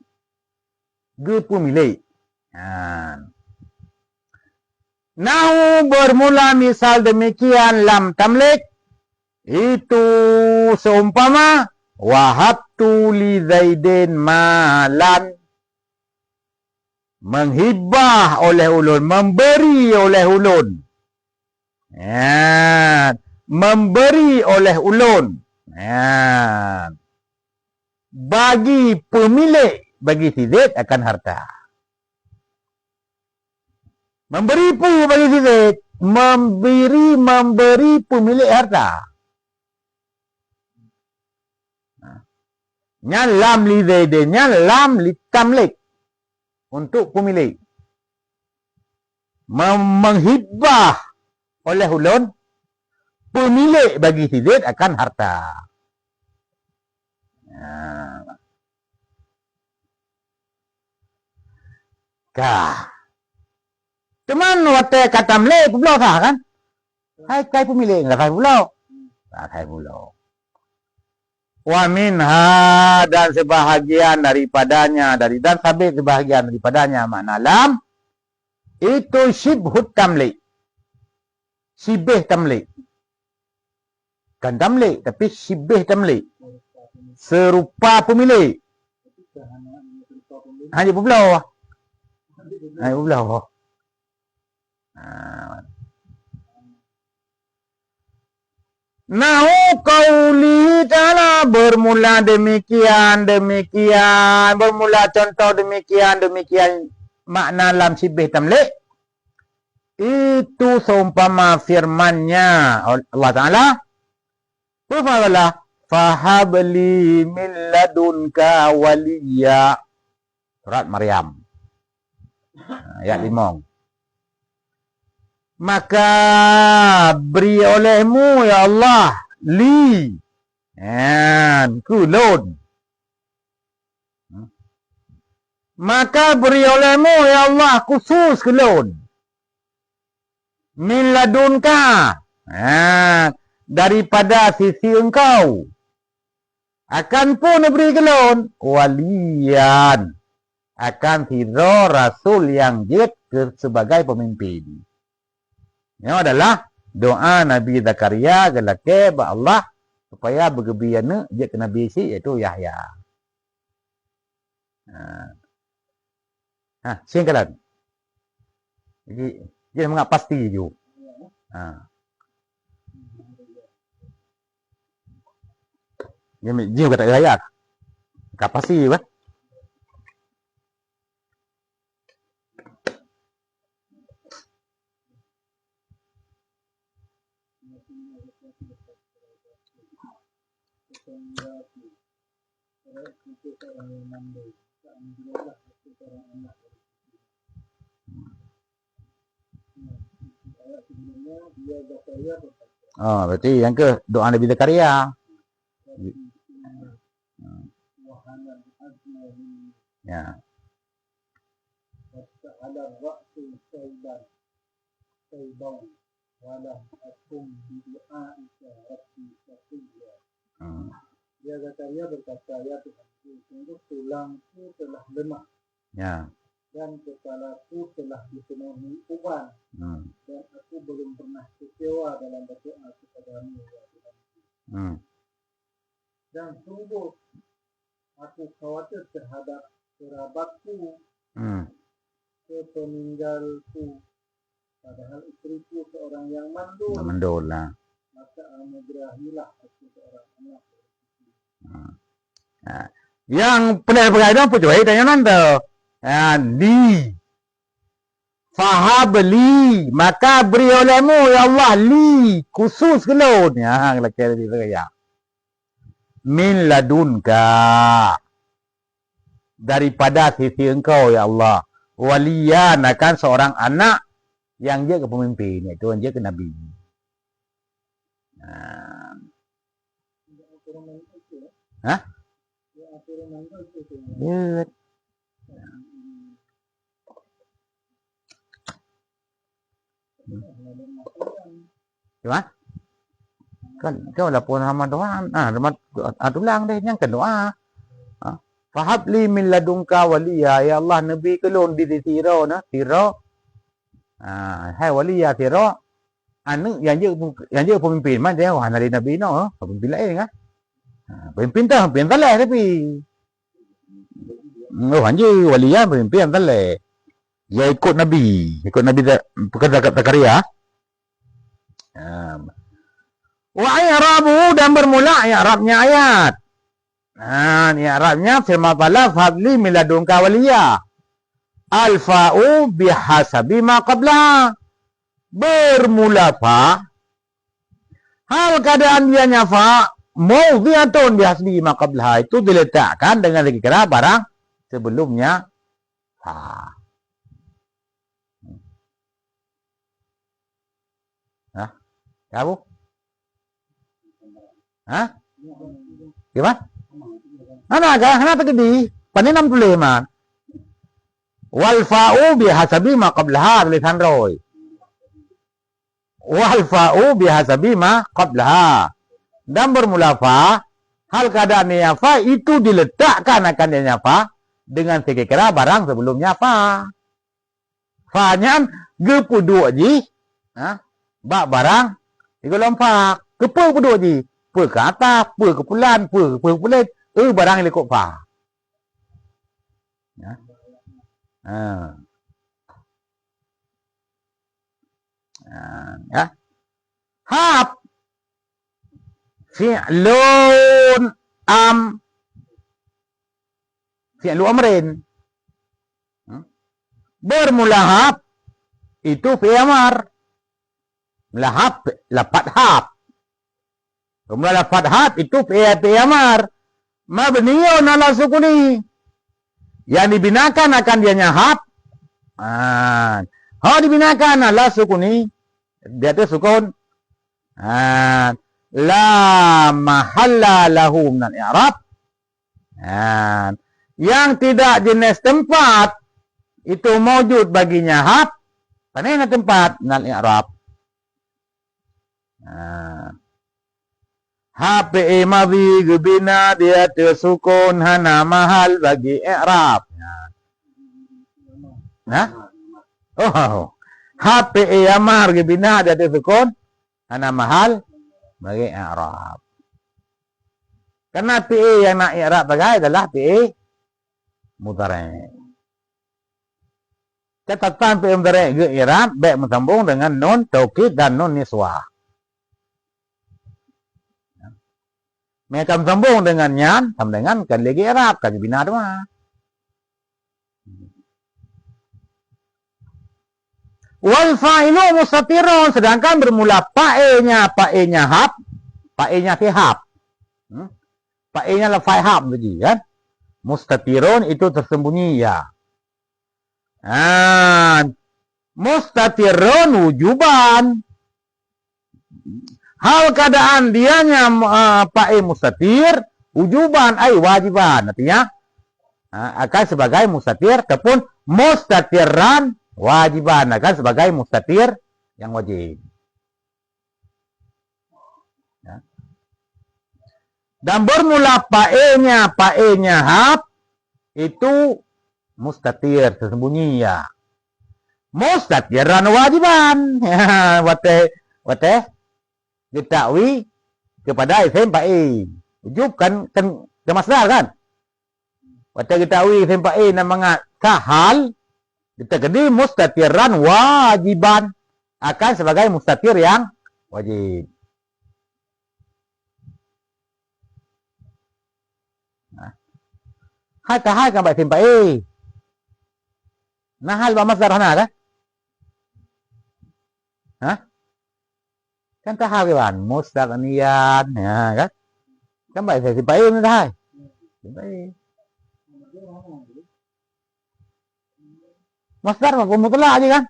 Dia pemilik. Nahu bermula misal demikian lam tamlik. Itu seumpama wahabtu li Zaidin malan. Menghibah oleh ulun. Memberi oleh ulun. Memberi oleh ulun. Bagi pemilik, bagi si Zaid akan harta. Memberi pun bagi si Zaid. Memberi pemilik harta. Lam li Zaidin, lam li tamlik. Untuk pemilik. Menghibah oleh ulun. Pemilik bagi si Zaid akan harta. Cuman waktu kata melek pulau sah kan? Hai kai pemilik enggak kai pulau. Tak kai pulau. Wa minha dan sebahagian daripadanya dan sabit sebahagian daripadanya makna lam itu syibhut tamlik. Syibih tamlik. Kan tamlik tapi syibih tamlik. Serupa pemilik. Hanya pulau. Hanya pulau. Nahu qauli ta'ala bermula demikian bermula contoh demikian makna lam syibih tamlik itu seumpama firman-Nya Allah Ta'ala Fahamalah. Fahabli min ladunka waliya. Surat Maryam. Ayat 5. Maka beri olehmu ya Allah li kulun. Maka beri olehmu ya Allah khusus kulun. Min ladunka. Daripada sisi engkau. Akan pun beri kulun. Waliyan. Akan hidro Rasul yang jid sebagai pemimpin. Ini adalah doa Nabi Zakaria gelake ba Allah supaya bergebiana je ke Nabi si iaitu Yahya. Singkalan. Jadi dia mengat pasti ju. Dia kata ayat. Kapasi ba? Oh, berarti yang ke doa Nabi Zakaria. Ya.
Dia Zakaria berkata, ya Tuhanku, sungguh tulangku telah lemah.
Ya.
Dan kepalaku telah dipenuhi uban. Dan aku belum pernah kecewa dalam berdoa kepadamu, ya Tuhanku. Dan sungguh aku khawatir terhadap kerabatku, sepeninggalku. Padahal istriku seorang yang mandul.
Mandul lah.
Maka anugerahilah aku seorang anak.
Yang benar-benar itu apa cuy? Tanya nanti. Li. Fahabli. Maka beri olehmu ya Allah. Li. Khusus kelun. Ya. Lelaki lebih berkaya. Min ladunka. Daripada sisi engkau ya Allah. Waliyan akan seorang anak. Yang dia ke pemimpin. Itu dia ke Nabi. Hah? Good. Gimana? Kan kau lah pun hama doa. Tulang deh yang kedua. Fahabli min ladunka waliya ya Allah Nabi kelon di tiro na tiro. Hai waliya tiro. Anu yang dia pemimpin man dia wah dari Nabi no, pemimpin lain kan. Pemimpin tak tapi. Hanya waliya pemimpin tak leh. Dia ikut Nabi pekerja Zakaria. Wa i'rabu dan bermula i'rabnya ayat. I'rabnya firman Allah fadli min ladunka waliya. Al-fa'u bihasabi ma qabla. Bermula fa. Hal keadaan dia nyafa mawdhi'atun bihasbi ma qabla itu diletakkan dengan kira barang sebelumnya fa. Kamu? Gimana? Kenapa gede? Paninam tuliman. Wal fa'u bihasabi ma qablaha tulisan roy. Wal fa'u bihasabi ma qablaha. Dan bermula fa, hal keadaannya fa itu diletakkan akan dia fa dengan sekira barang sebelumnya fa. Fa-nya gepudu ji, bak barang Iku lompak. Kepa peduk je. Per ke atas, per ke pulan, per pulan. Barang yang lekuk pa. Ya. Ya. Hap. Fi'lun fi'lu amrin. Bermula hap. Itu fi'amar. Lahap, lapat hap. Kemudian lafad hab itu fi'il amar. Mabniun ala sukuni. Yang dibinakan akan dianya hab. Dibinakan ala sukuni. Dia itu sukun. La mahalla lahu minal i'rab. Yang tidak jenis tempat itu mewujud baginya hab. Karena tempat minal i'rab. HPE madhi gebina dia tersukun hana mahal bagi i'rab. Nah, HPE amar gebina dia tersukun hana mahal bagi i'rab. Karena PE yang nak i'rab bagai adalah PE mudhari'. Catatan PE mudhari' ke i'rab baik bersambung dengan nun taukid dan nun niswah. Mereka bersambung dengan nyan sama dengan kan lagi i'rab kan bina doa. Wal fa'ilu mustatirun, sedangkan bermula pa'e-nya hab, pa'e-nya fi hab. Pa'e-nya la fa'i hab tadi kan. Mustatirun itu tersembunyi ya. Mustatirun wujuban. Hal keadaan dianya pa'i mustatir wujuban ay wajiban, artinya akan sebagai mustatir ataupun mustatiran wajiban akan sebagai mustatir yang wajib. Ya. Dan bermula pa'i-nya hab itu mustatir tersembunyi ya. Mustatiran wajiban. Wate ditakwi kepada isim fa'i. Wujub kan masdar kan? Wata ditakwi isim fa'i namanya kahal ditakdi mustatiran wajiban akan sebagai mustatir yang wajib. Hai kahal kan isim fa'i. Nah hal ba masdar hana kan? Kan tahal kan mustaqniyan ya kan kan baik saya sipai ini tahal sipai masdar mah mutlak aja kan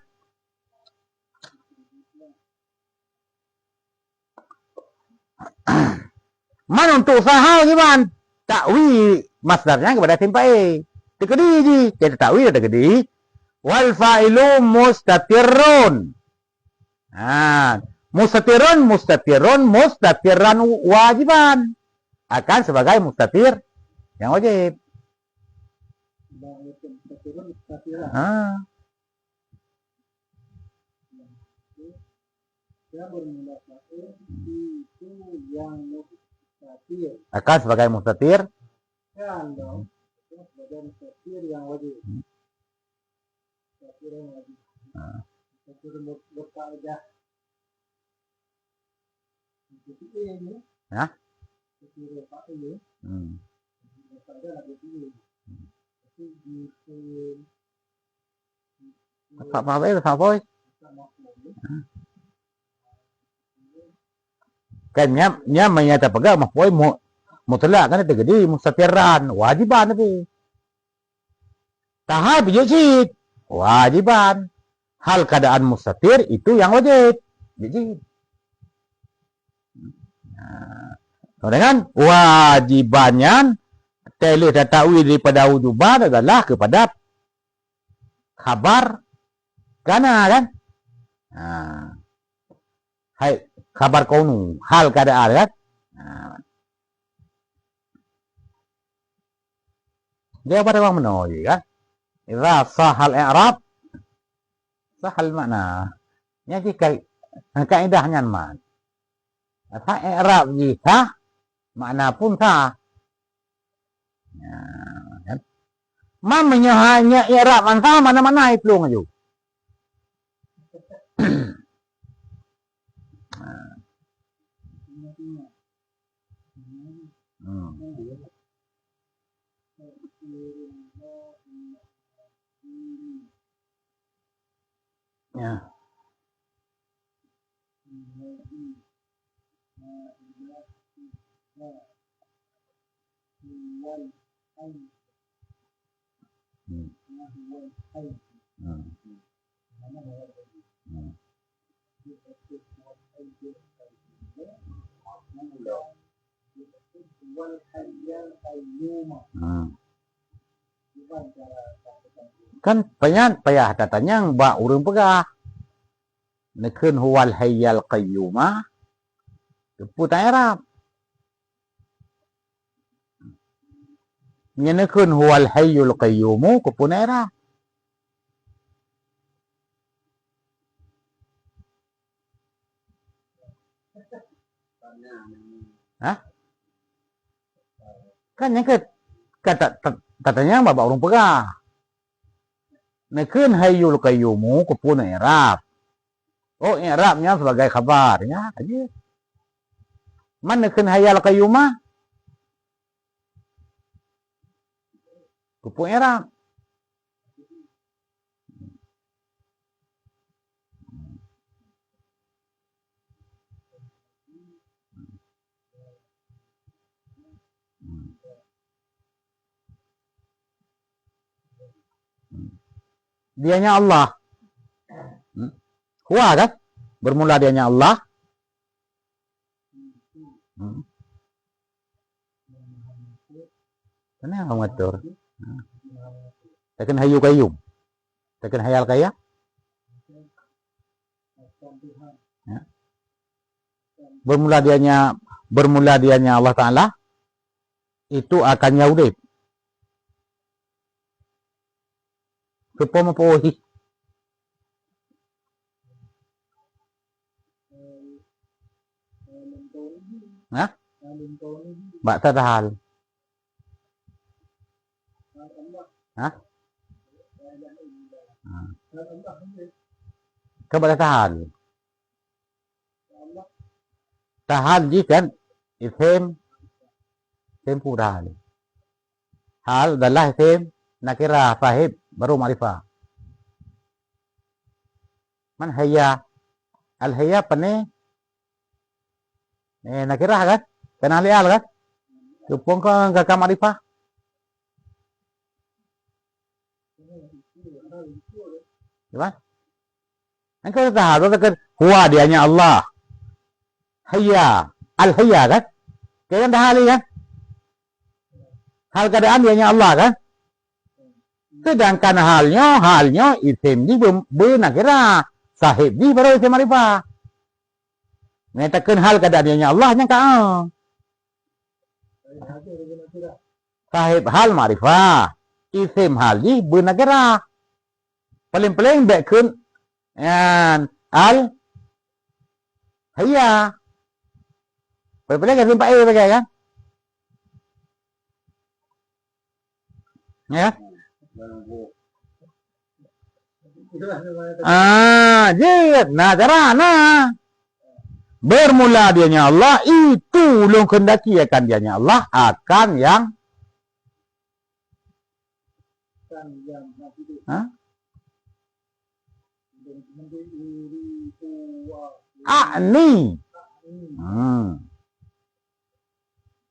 man untuk usaha gimana takwi masdarnya kepada sipai tekedi ji jadi takwi ada tekedi wal fa'ilu mustatirun mustatiran wajiban akan sebagai mustatir yang wajib. Akan sebagai mustatir yang wajib. Hah? Apa apa kan nya menyata pegang maf'ul mutlak kan itu jadi mustatiran wajiban tapi tahap juzid wajiban hal keadaan mustatir itu yang wajib jadi dengan wajibannya telih tatawi daripada wujuban adalah kepada kabar kana kan hai kabar kaunu hal keadaan kan dia pada orang menoi kan idza sahal i'rab sahal makna nya jika kaidahnya manถ้าi'rab jika makna pun sah kan mamanya hanya i'rab antara mana-mana itu aja ya Kan payah tatanya ba urang pegah. Nekeun huwal hayyal qayyuma. Putai Arab. Nyenekeun huwal hayyul qayyumu ku pun Arab. Hah? Kan yang kata katanya ba urang pegah. Nekeun hayyul qayyumu ku pun Arab. Oh, i'rabnya sebagai khabar ya aja. Man nekeun hayyal qayyumah kupu i'rab. Dianya Allah. Huwa kan? Bermula dianya Allah. Kenapa ngatur? Tekan hayu qayyum. Tekan hayal kaya. Ya. Bermula dianya Allah Ta'ala. Itu akan yaudib. Kepomopohi. Hah? Mbak Tadhal. Hah? Kepada Tahal. Tahal kan isim plural. Hal adalah isim nakirah sahib baru ma'rifah. Man hayya al-hayya pane nakirah kan? Kenal lial kan? Tupong ka ma'rifah. Gimana? Engkau tahu kan huwa dianya Allah. Hayya, al-hayya kan? Kaya dah hal kan? Hal keadaan dianya Allah kan? Sedangkan halnya isim di benakira sahib di baru isim ma'rifah. Mengatakan hal keadaan dianya Allah nya kau. Sahib hal ma'rifah. Isim hal di benakira. Paling-paling bekun al hayya. Paling-paling isim pak pakai kan? Ya. Jid. Nah, carana bermula dianya Allah itu ulung kendaki akan dianya Allah akan yang A'ni.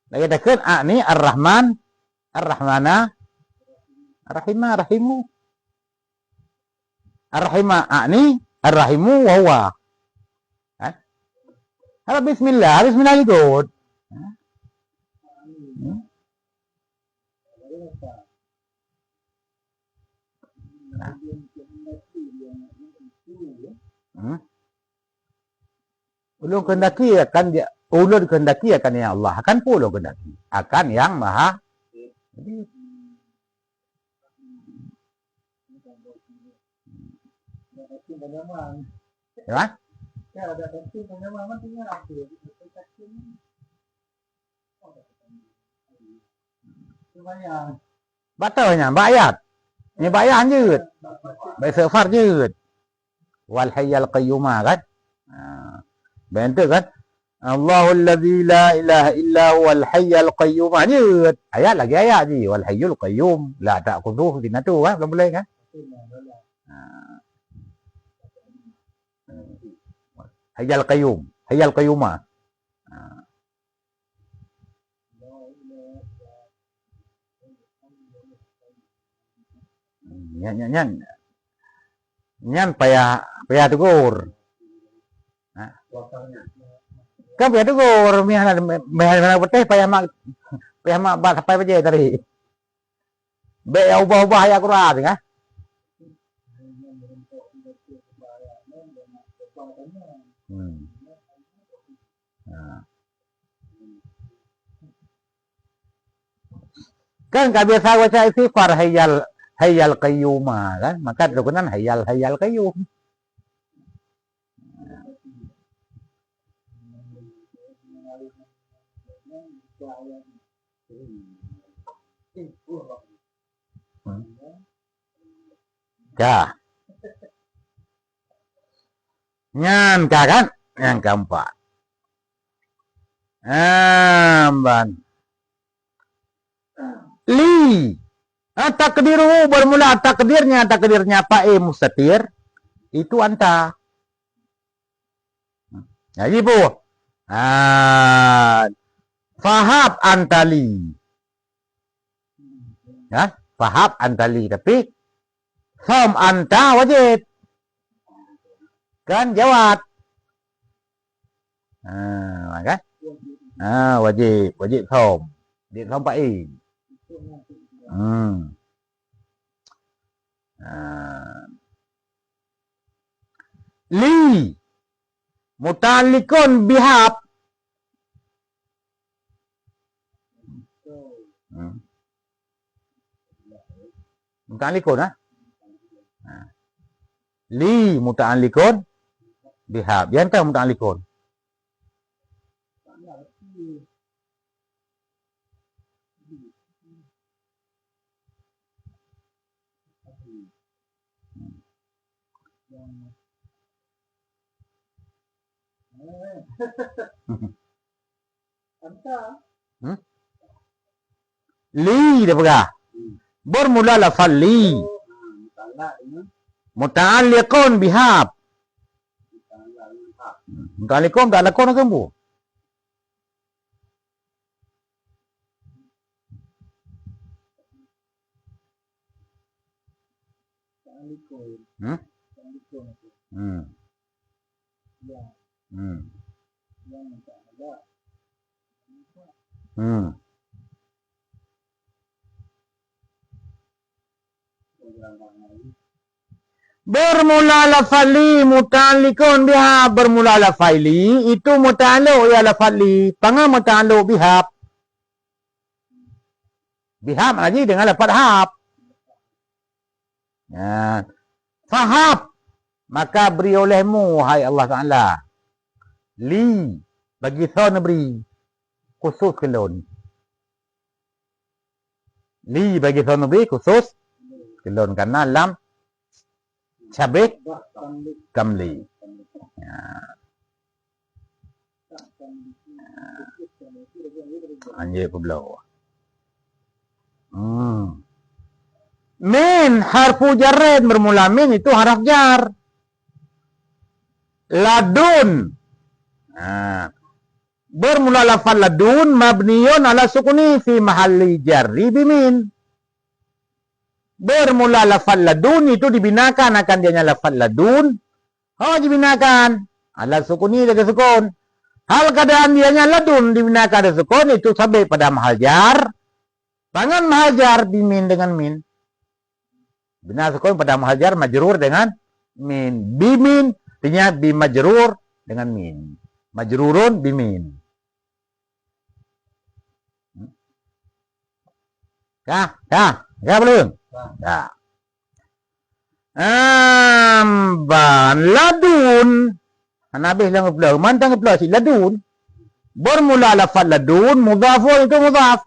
Lagi katakan A'ni Ar-Rahman Ar-Rahmana Ar-Rahimah Rahimu Ar-Rahimah A'ni Ar-Rahimu wa huwa. Halo bismillah ikut. Ulun kehendaki akan dia, ulun kehendaki akan yang Allah akan pula kehendaki akan yang maha. Ya? Batalnya bayat. Ini bayat jud. Bayat safar jud. Wal hayyal qayyumah kan? Bentuk kan? Allahul ladzi la ilaha illa huwal hayyal qayyum. Jud. Ayat lagi ayat je. Wal hayyul qayyum. La ta'khudhuhu sinatun kan? Belum boleh kan? Hayyal qayyum. Hayyal qayyumah. Nyan payah tegur. Kan payah tegur, mihana beteh payah mak bat sampai baje tadi. Be ubah-ubah ayat Quran kan? Kan gak biasa baca istighfar hayal qayyumah kan? Maka rukunan hayal qayyum. Ya. Nyan kan? Yang keempat. Ban. Li. Takdiru bermula takdirnya fa'i mustatir itu anta. Jadi bu. Fahab antali. Ya, fahab antali tapi som anta wajib. Kan jawab. Kan? Wajib som. Dia som fa'i. Li muta'alliqun bihab. Muta'alliqun li muta'alliqun bihab. Yang tahu muta'alliqun. Li dia pegah. Bermula lafal li. Muta'alliqun bihab. Muta'alliqun tak lakon kan bu? Bermula lafali muta'alliqun bihab. Bermula lafali itu muta'alliq ya lafali. Panga muta'alliq bihab. Bihab lagi dengan lafaz hab. Ya. Fahab. Maka beri olehmu hai Allah Ta'ala. Li. Bagi thon beri. Khusus kelon. Li bagi thon beri khusus kelon. Karena lam cabik kamli. Ya. Anjir peblau. Min harfu jarred bermula min itu haraf jar. Ladun. Bermula lafal ladun mabniyun ala sukuni fi mahalli jarri bimin. Bermula lafal ladun itu dibinakan akan dianya lafal ladun. Dibinakan ala sukuni dengan sukun. Hal keadaan dianya ladun dibinakan ada sukun itu sampai pada mahal jar. Tangan mahal jar bimin dengan min. Bina sukun pada mahal jar majrur dengan min. Bimin artinya bimajrur dengan min. Majrurun bimin. Ya belum? Ya. Ladun. Nabi bilang belah, mantang belah si ladun. Bermula lafal ladun, mudhafun itu mudhaf.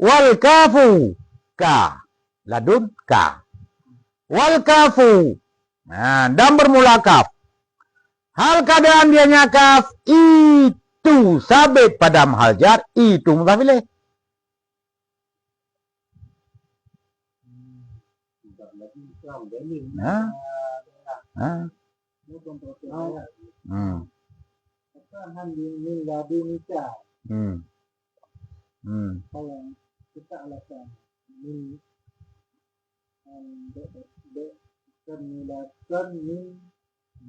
Wal kafu ka. Ladun ka. Wal kafu. Dan bermula kaf. Hal keadaan dianya kaf itu sabit pada mahal jar itu mudhaf ilaih.
Apa yang kita lakukan min kan min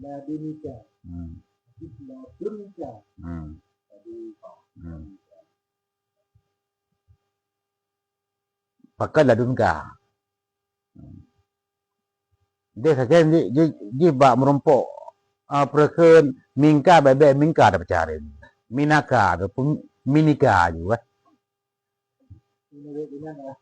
ladunika ladunika tadi
pakai ladunka. Dia saja dia bak merompok perken mingka bebek mingka dah bercari. Minaka ataupun minika juga.
ini di mana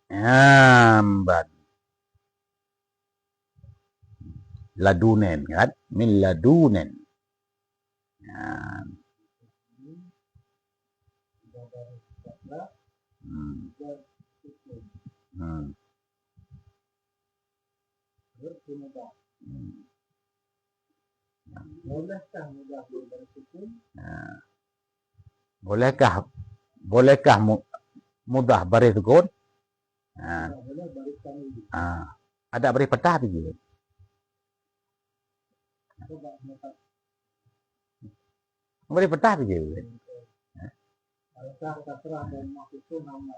Amban. Ladunen kan? Min ladunen. Bolehkah mudah baris sukun? Ada baris petah juga. Baris petah juga.
terserah dan maksud itu nama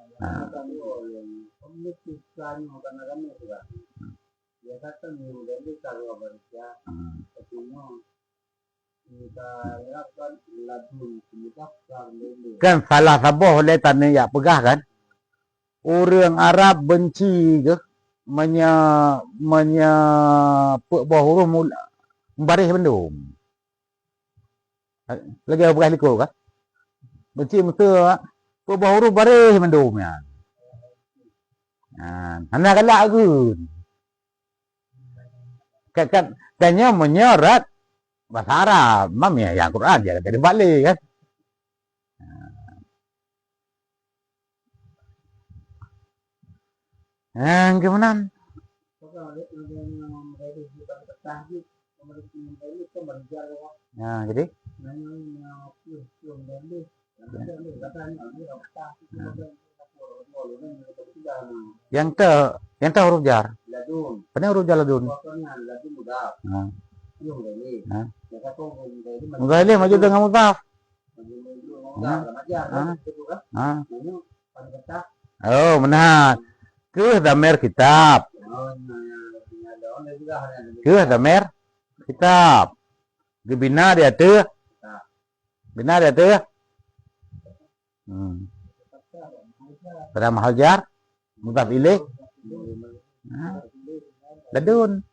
ya kata minggu dari kalau barisnya ketemu kita lakukan ladun kita
Kan salah saboh oleh tanya ya pegah kan? Orang Arab benci ke bawah huruf mula baris bendum. Lagi apa kali kau kan? Benci mesti bawah huruf baris bendum ya. Hanya galak ke. Kan tanya menyerat bahasa Arab, mam ya yang Quran dia kata balik kan. Gimana? Jadi yang te huruf jar. Pada huruf jar ladun. Mudahilih maju dengan mudhaf. Oh, benar. Ke damir kitab. Ke damir kitab. Bina dia tu. Bina dia tu. Pada mahal jar. Mudhaf ilaih. Ladun.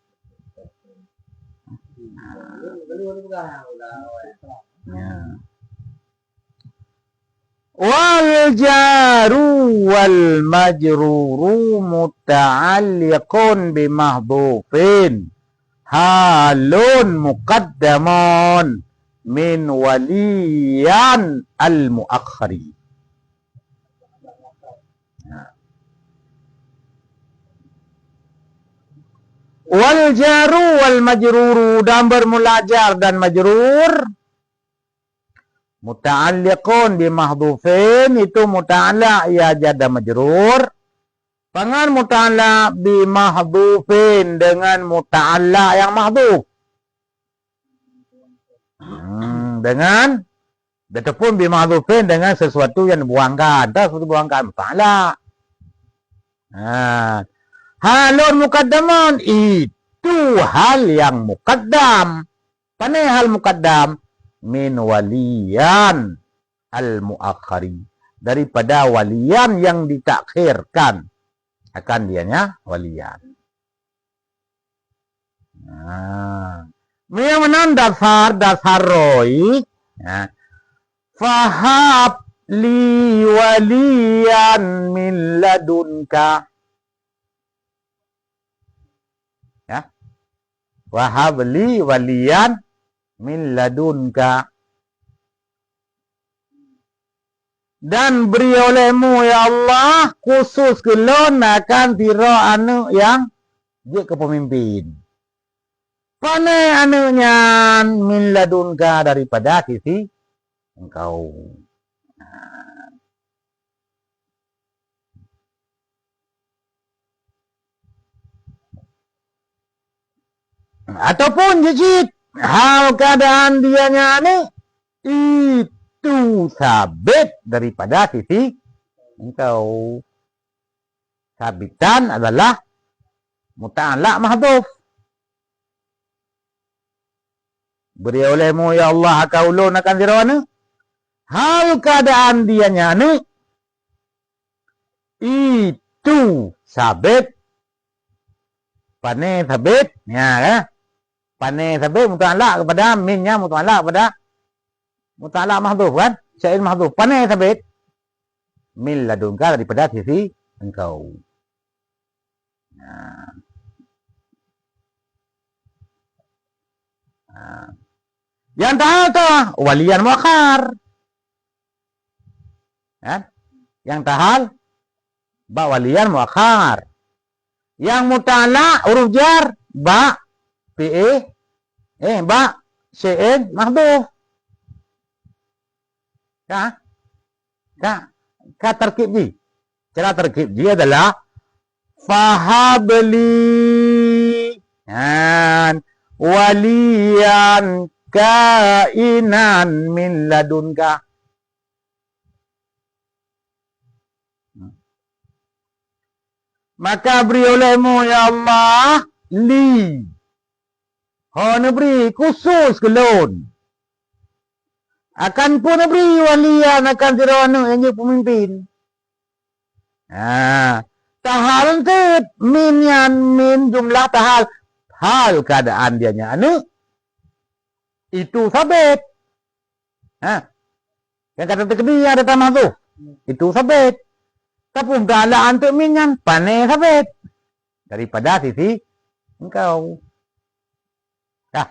Wal jaru wal majruru muta'alliqun bimahdhufin halun muqaddamun min waliyan al muakhari. Wal jaru wal majruru, dan bermula jar dan majrur muta'alliqun bi mahdhufin, itu muta'alliq ya jar dan majrur. Pangan muta'alliq bi mahdhufin, dengan muta'alliq yang mahdhuf. Dengan ataupun bi mahdhufin, dengan sesuatu yang dibuangkan. Tak sesuatu dibuangkan muta'alliq. Halun muqaddamun, itu hal yang muqaddam. Mana hal muqaddam? Min waliyan al-muakhari, daripada waliyan yang ditakhirkan, akan dianya waliyan. Yang mana dasar roi? Fahab li waliyan min ladunka. Wahab li waliyan min ladunka, dan beri olehmu ya Allah khusus kelon akan tira anu yang dia kepemimpin. Pane anunya min ladunka, daripada sisi engkau. Ataupun jejit hal keadaan dianya ni itu sabit daripada sisi engkau. Sabitan adalah muta'alaq mahdhuf. Beri olehmu ya Allah akau ulun akan zirawana. Hal keadaan dianya ni itu sabit. Pane sabit. Ya kan? Pane sabit muta'alaq kepada minnya muta'alaq kepada muta'alaq mahdhuf kan? Syai'in mahdhuf. Pane sabit. Min ladunka daripada sisi engkau. Yang tahal walian muakhar. Yang tahal ba walian muakhar. Yang muta'alaq huruf jar ba PE ba syai'in mahdhuf. Ka terkib ji. Cara terkib ji adalah fahabli waliyan kainan min ladunka. Maka beri olehmu ya Allah li. Ho beri khusus kelon. Akan pun beri waliyan akan sirawana yang pemimpin. Tahal itu min jumlah tahal. Hal keadaan dianya itu sabit. Yang kata terkedia ada tamah tu. Itu sabit. Tapi keadaan untuk minyan pane sabit. Daripada sisi engkau. Ya.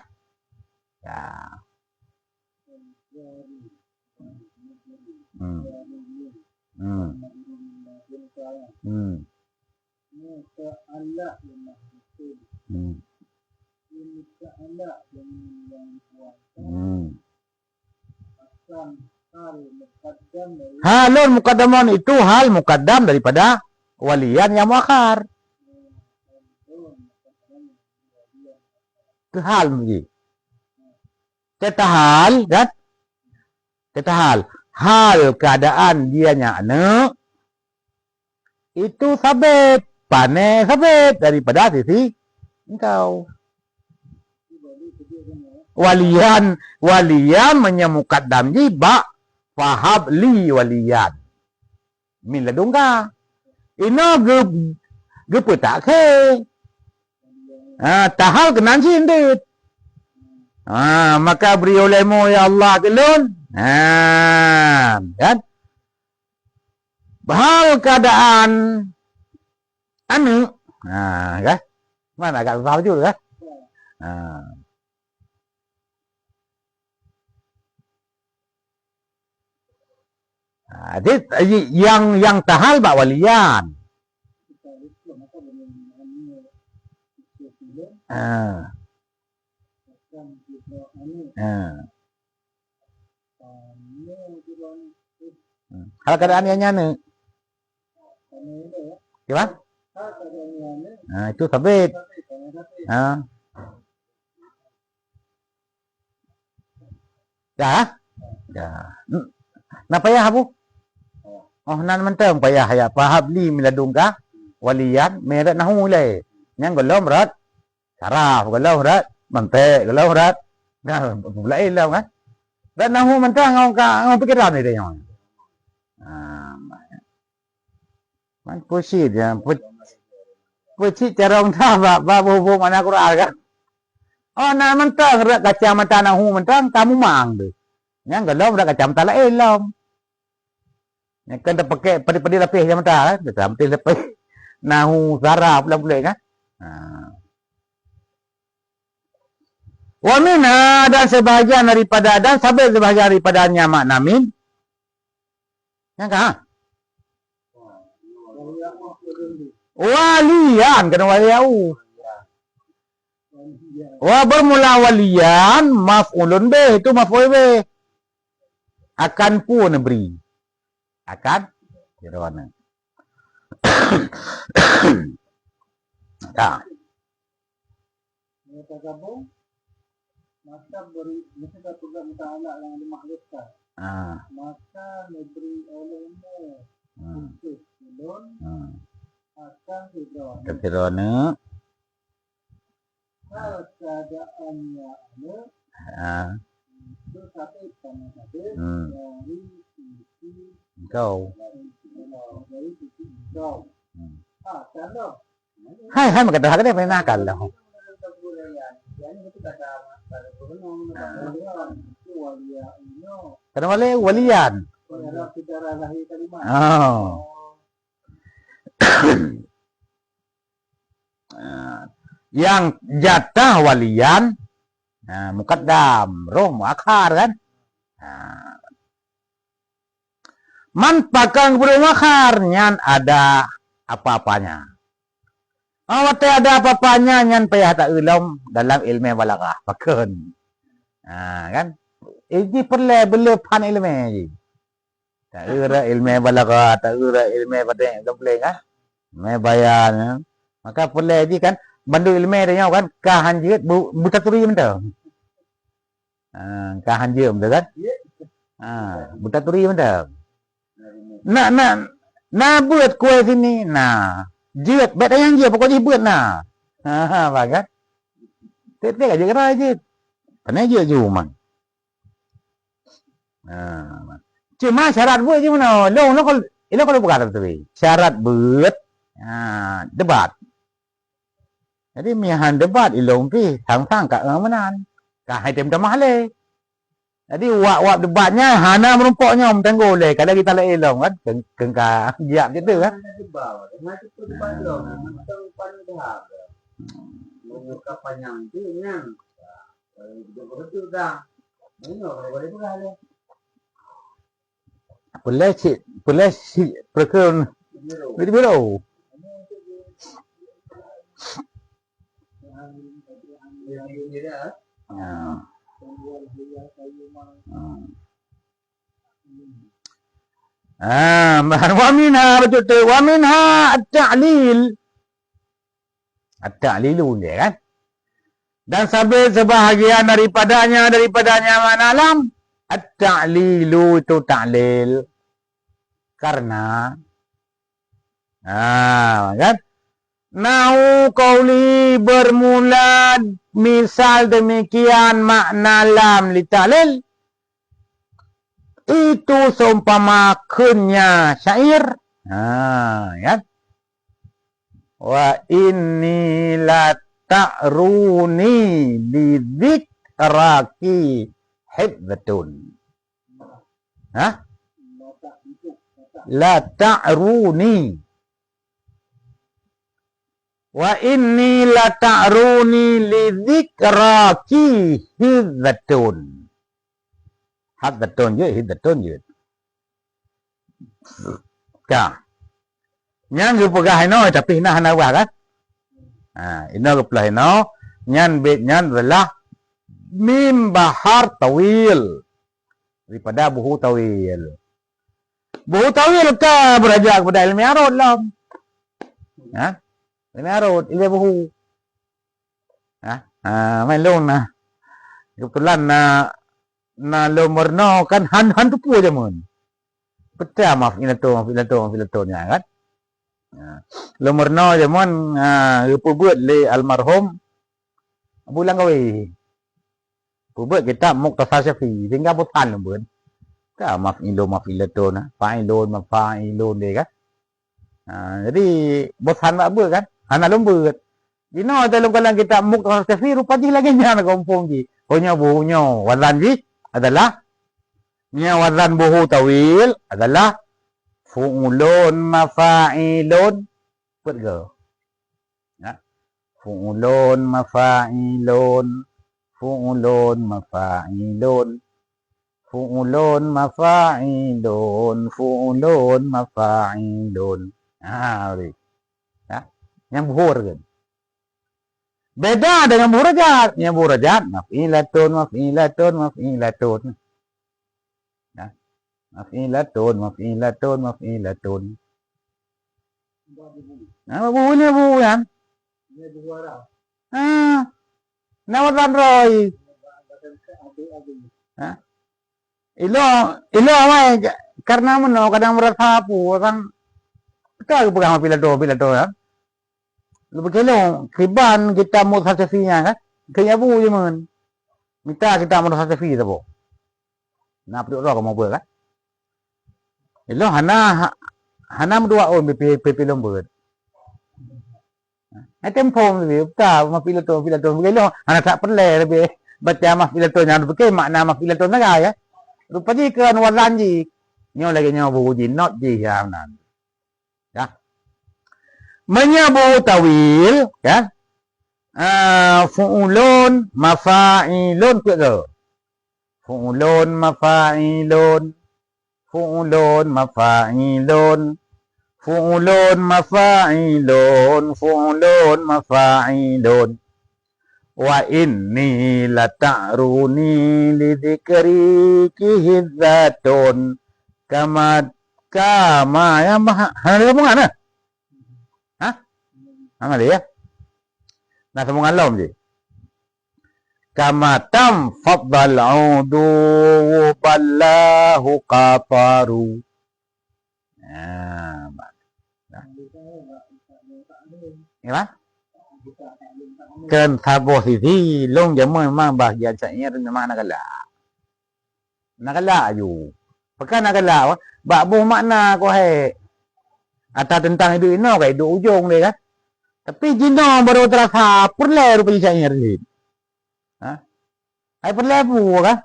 Halun muqaddamun itu hal muqaddam daripada walian yang muakhar. Itu hal begini. Tetahal kan? Tetahal. Hal keadaan dianya itu sabit. Pane sabit daripada sisi engkau. Walian menyemukaddam jiba fahab li walian min ladunka. Ina gepetak ke. Tahal kenan sindit. Maka beri olehmu ya Allah kelun. Kan? Hal keadaan kan? Mana agak susah juga kan? Yang tahal bak walian. Hal keadaan yang nyane. Gimana? Itu sabit. Ya. Nah payah apa? Nan mentang payah ya fahabli miladungka waliyan merat nahu le. Yang golom rat saraf golom rat mante golom rat. Nah, lain lah kan. Dan nahu mentang ngau pikiran ni dia. Man pusit ya. Pusit carong ta ba bo mana Quran kan. Nan mentang rat kacamata nahu mentang kamu mang deh. Yang golom rat kacamata lain lah. Yang kan dah pakai padi lapis yang mentah kan. Dah mesti lapis nahu saraf lah boleh kan. Wa minha dan sebahagian daripada dan sabit sebahagian daripadanya makna min. Yang kah? Walian kena waliau. Wa bermula walian maf'ulun bih itu maf'ul bih. Akan pun beri. Akan kira mana?
mereka gabung, maka beri mereka program Ta'ala yang dimakhlukkan. Maka memberi olehmu khusus ulun akan
Ketirone
hal keadaannya ada itu satu sama satu dari sisi
kau.
dari sisi kau. Kalau
Hai maganda ka din nakal lah. Kana waliyan. Yang jatah waliyan mukaddam, roh muakhar kan. Man pakang berumakhar nyan ada apa-apanya. Wate ada apa-apanya nyan payah tak ilmu dalam ilmu balagah pakeun. Kan? Ini perlu belepan ilmu je. Tak ira ilmu balagah, tak ira ilmu badai tak boleh kan? Ilmu bayan. Maka perlu je kan bandu ilmu dia kan kahan jeut buta turi benda. Kahan jeut benda kan? Buta turi benda. Nak buat kuih sini. Jeut, bet yang je pokoknya buat nah. Bagat. Tetek aja kena je. Kena je cuma. Cuma syarat buat je mana. Lo kalau bukan tu. Syarat buat debat. Jadi mihan debat ilong pi tang-tang kat manan. Ka hai tem tamah le. Jadi wak debatnya hana merumpoknya tenggo le kalau kita le ilong kan kengka giap gitu kan. Boleh si perkun biru. Wa minha betul wa minha at-ta'lil. At-ta'lilu dia kan. Dan sampai sebahagian daripadanya mana alam at-ta'lilu itu ta'lil. Karena kan nau qauli bermula misal demikian makna lam li ta'lil itu seumpamakeunnya syair. Ya. Wa inni la ta'runi bi dzikraki hibbatun. La ta'runi. Wa inni la ta'runi li dzikraki hibbatun. Hibbatun je. Ka. Nyan gu pegah no tapi nah wa kan. Ino gu pelah no nyan bit nyan adalah mim bahar tawil. Daripada buhu tawil. Buhu tawil ka beraja kepada ilmu arud lah. Ilmu arud, ilmu buhu. Main long nah. Kebetulan na lomerno kan han tu pu je mun. Betul maaf nya kan. Lomerno je mun buat le almarhum Abu Langgawi. Buat kita Muqtasar Syafi'i tinggal butan lembun. Ka maaf ilato na. Fa'ilun dia kan. Jadi butan mak buat kan. Anak lembut. Dino dalam kalang kita Muqtasar Syafi'i rupanya lagi nya kompong ji. Punya buhunya wazan ji adalah wazan buhu tawil adalah fu'ulun mafa'ilun. Betul ke? Ya. Fu'ulun mafa'ilun. Fu'ulun mafa'ilun. Fu'ulun mafa'ilun. Fu'ulun mafa'ilun. Ya. Yang buhur kan. Beda dengan murajat. Yang murajat maf'ilatun. Ya. Maf'ilatun. Buhunya buhu kan. Nawalan roy. Ha? Ilo away karena mano kadang merasa po kan kita pegang pilato ya. Lebih kelo kriban kita mau sasefinya kan. Kaya bu je men. Minta kita mau sasefi tu. Nah, perlu roh mau buat kan. Ilo hana dua on PP lombo. Tempo lebih ta ma pilato kelo hana tak perle lebih baca mah pilato nya pakai makna mah pilato naga ya. Rupanya kan walan ji. Nyo lagi nyo bu ji not ji ya nan. Ya. Menyabu tawil ya. Fu'ulun mafa'ilun tu. Fu'ulun mafa'ilun. Fu'ulun mafa'ilun. Fu'ulun mafa'ilun. Fu'ulun mafa'ilun. Wa inni lata'runi lidhikri kihidzatun kama ya hana dia bunga na? Ha? Hanga dia? Nah sambungan lom je. Kama tamfaddal udu ballahu qafaru. Ya. Kan sabo sisi long jamu memang bahagian saya memang nakala ju. Pakai nakala bak bu makna ko he. Atau tentang itu ino kayak itu ujung deh kan. Tapi jino baru terasa perle rupa saya ni. Ha? Ai perle bu kan.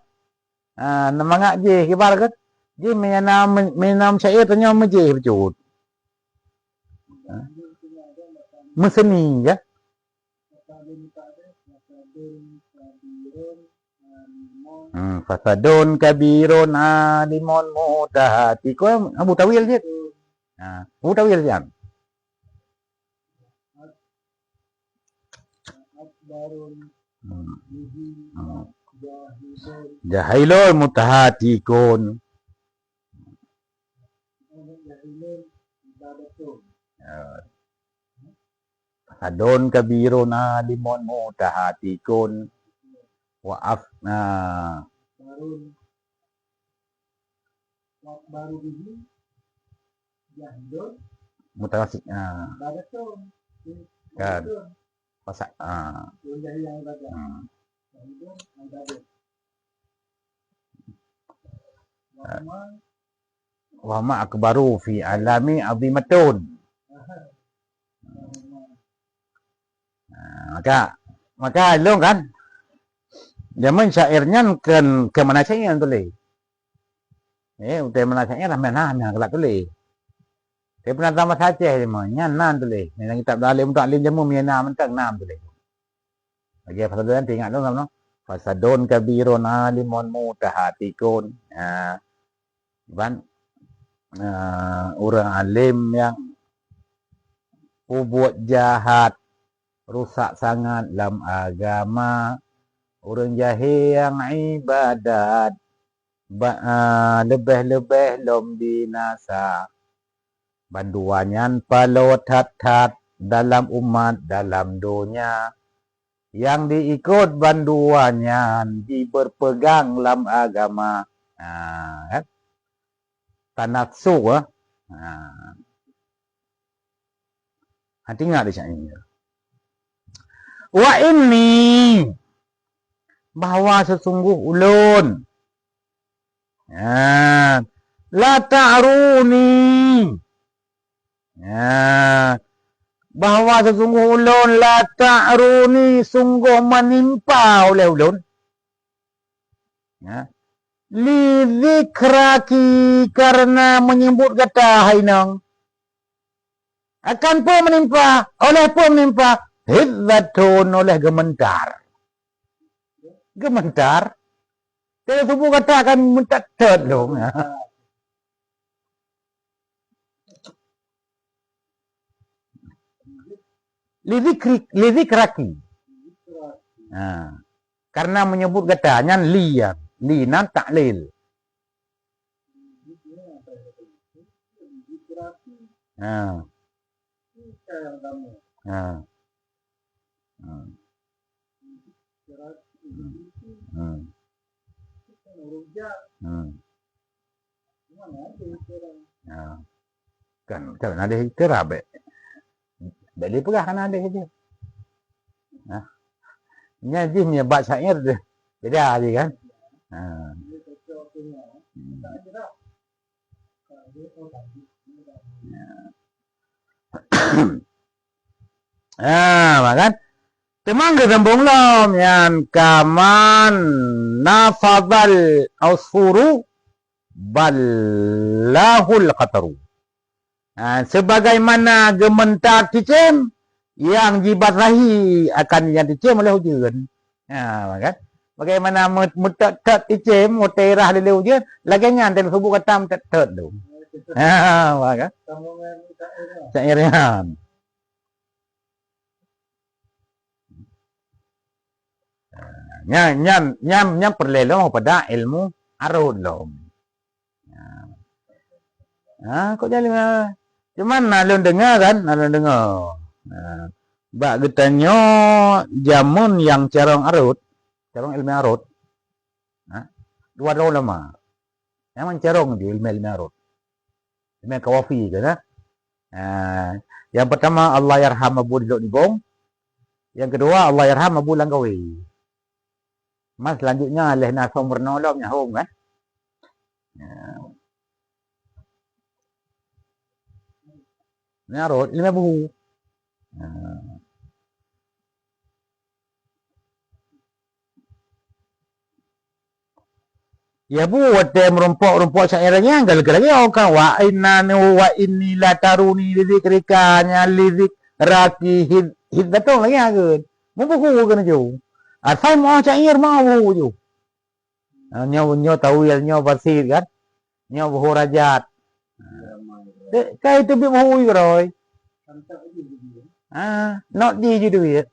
Nama ngak je kibar kan. Je menam saya tanya meje becut. Meseni ya. Fasadun kabirun alimun mutahati. Kau Abu Tawil je. Abu Tawil je. Jahilun mutahatikun. Fasadun kabirun alimun mutahatikun. Wa'afna baru bihi jahilun mutasik kan pasak wa ma akbaru fi alami azimatun. Maka lo kan zaman syairnya ke mana saya tu le. Utai mana saya lah mana kelak tu le. Dia pernah tambah saja dia nyan nan tu le. Yang kita dalam tak lim jamu miana mentang nam tu le. Bagi fasadun tinggal tu no. Fasadun kabirun alimun mutahatikun. Ban orang alim yang buat jahat, rusak sangat dalam agama. Orang jahil yang ibadat lebih-lebih lom binasa. Banduannya palot hat-hat dalam umat dalam dunia. Yang diikut banduannya diberpegang dalam agama. Kan? Tanatsu. Hati nggak di sini? Wa ini. Bahwa sesungguh ulun la ta'runi bahwa sesungguh ulun la ta'runi sungguh menimpa oleh ulun li zikraki karena menyebut kata hainang akan pun menimpa hidzatun oleh gementar. Gementar. Dia tubuh kata akan mencatat dong. Lizikraki. Karena menyebut katanya liyan. Linan taklil.
Rujak. Mana ada orang.
Kan ada hikra be. Beli pula kan ada gitu. Nah. Nya jihnya bak syair dia. Beda aja kan. Makan. Temang ke sambung lom yan kaman nafadal ausfuru ballahul qataru. Sebagaimana gementar cicim yang jibarahi akan yang cicim oleh hujan. Makan. Bagaimana mutat cicim muterah oleh hujan, lagi nyantai subuh katam tet tu. Makan. Syairnya. Nyam perlelo pada ilmu arud lom. Kok jadi cuman nalun dengar kan, nalun dengar. Bak getanyo jamun yang carong arud, carong ilmu arud. Dua lama. Memang carong je ilmu arud. Ilmu kawafi kan. Yang pertama Allah yarham Abu Duduk Nibong. Yang kedua Allah yarham Abu Langkawi. Mas selanjutnya oleh Nasum Bernolom Nyahum kan. Ini arut, ini buku. Ya bu, wate merumpok syairnya gal-gal lagi kan wa innanu wa inni la taruni lidzikrikanya lidzik raki hiddatong lagi ageun. Mu buku kan jo. Saya mau syair mau jo. Nyo tahu ya nyo bersih kan. Nyo berhurajat. Kayak itu bị mùi rồi. Nó đi chứ được vậy.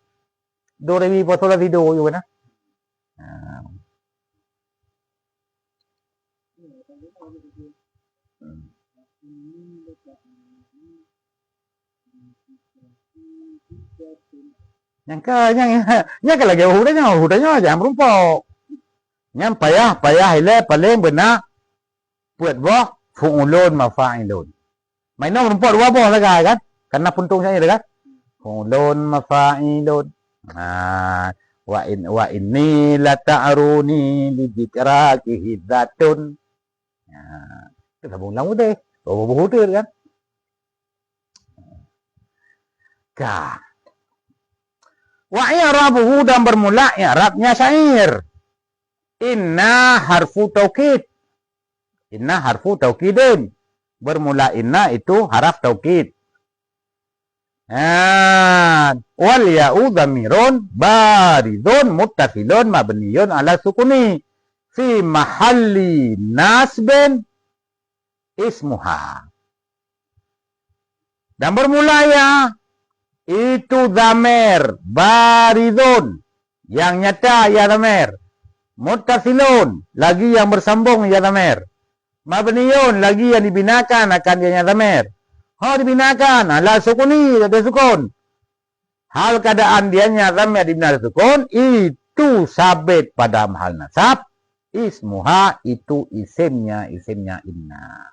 Do re mi fa sol la si do yo na. Nya ka lagi hudanya jam rumpok. Nyam payah ile paling benar. Puat boh fu'ulun mafa'ilun. May nom rumpok dua boh lagi kan? Karena puntung saya kan? Fu'ulun mafa'ilun. Wa inni la ta'aruni li dzikraki hidzatun. Kita sambung lang udah. Bawa kan? Wa i'rabuhu dan bermula i'rabnya syair. Inna harfu taukid. Inna harfu taukidin. Bermula inna itu haraf taukid. Wal ya'u dhamirun baridun muttasilun mabniyun ala sukuni fi mahalli nasbin ismuha. Dan bermula ya itu dhamir baridun yang nyata ya dhamir. Muttasilun lagi yang bersambung ya dhamir. Mabniyun lagi yang dibinakan akan dia dhamir. Dibinakan ala sukuni ada sukun. Hal keadaan dianya dhamir dibina sukun itu sabit pada mahal nasab. Ismuha itu isimnya inna.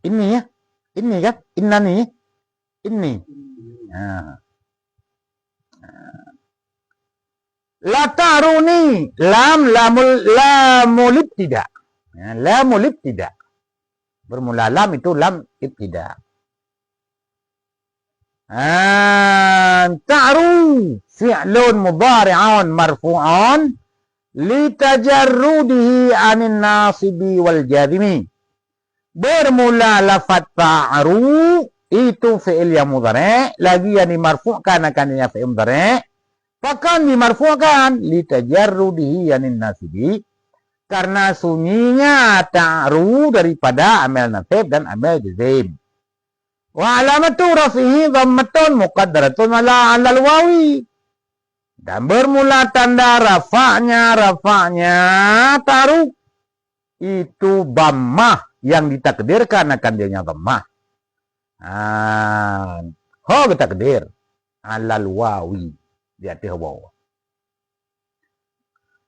Ini ya. Ini kan? Inna nih. Ini. La taruni. Lamul ibtida. Lamul ibtida. Bermula lam itu lam ibtida. Ta'ru. Fi'lun mudhari'un marfu'un. Litajarrudihi anin nasibi wal jazimi. Bermula lafaz ta'ru itu fi'il yang mudhari' lagi yang dimarfu'kan akan yang fi'il mudhari' bahkan dimarfu'kan litajarrudihi yanin nasibi karena sunyinya ta'ru daripada amil nasib dan amil jazim. Wa alamatu rafihi dhammatun muqaddaratun ala alal wawi. Dan bermula tanda rafa'nya ta'ru itu dhammah yang ditakdirkan akan dia dhammah. Ho takdir alal wawi di atas bawah.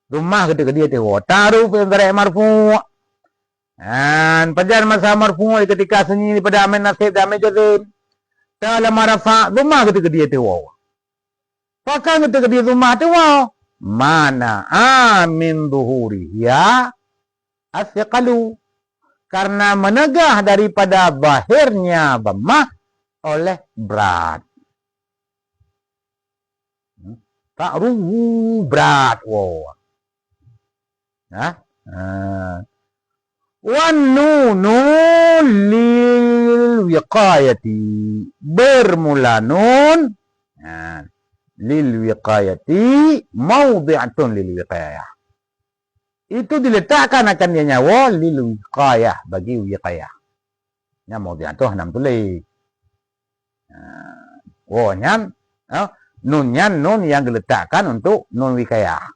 Rumah ketika dia tu taruh pada marfu. Pajar masa marfu ketika sunyi pada amin nasib amin jazim. Dalam marafa rumah ketika dia tu. Pakai ketika dia rumah tu mana amin duhuri ya asqalu karena menegah daripada bahirnya bamah oleh berat. Ta'ruhu berat wan nunu lil wiqayati bermula nun lil wiqayati mawdi'atun lil wiqayah. Itu diletakkan akan dia nyawa lil wiqayah bagi wiqayah. Nya mawdi'atuh nam tulis. Nyan nunnya nun yang diletakkan untuk nun wiqayah.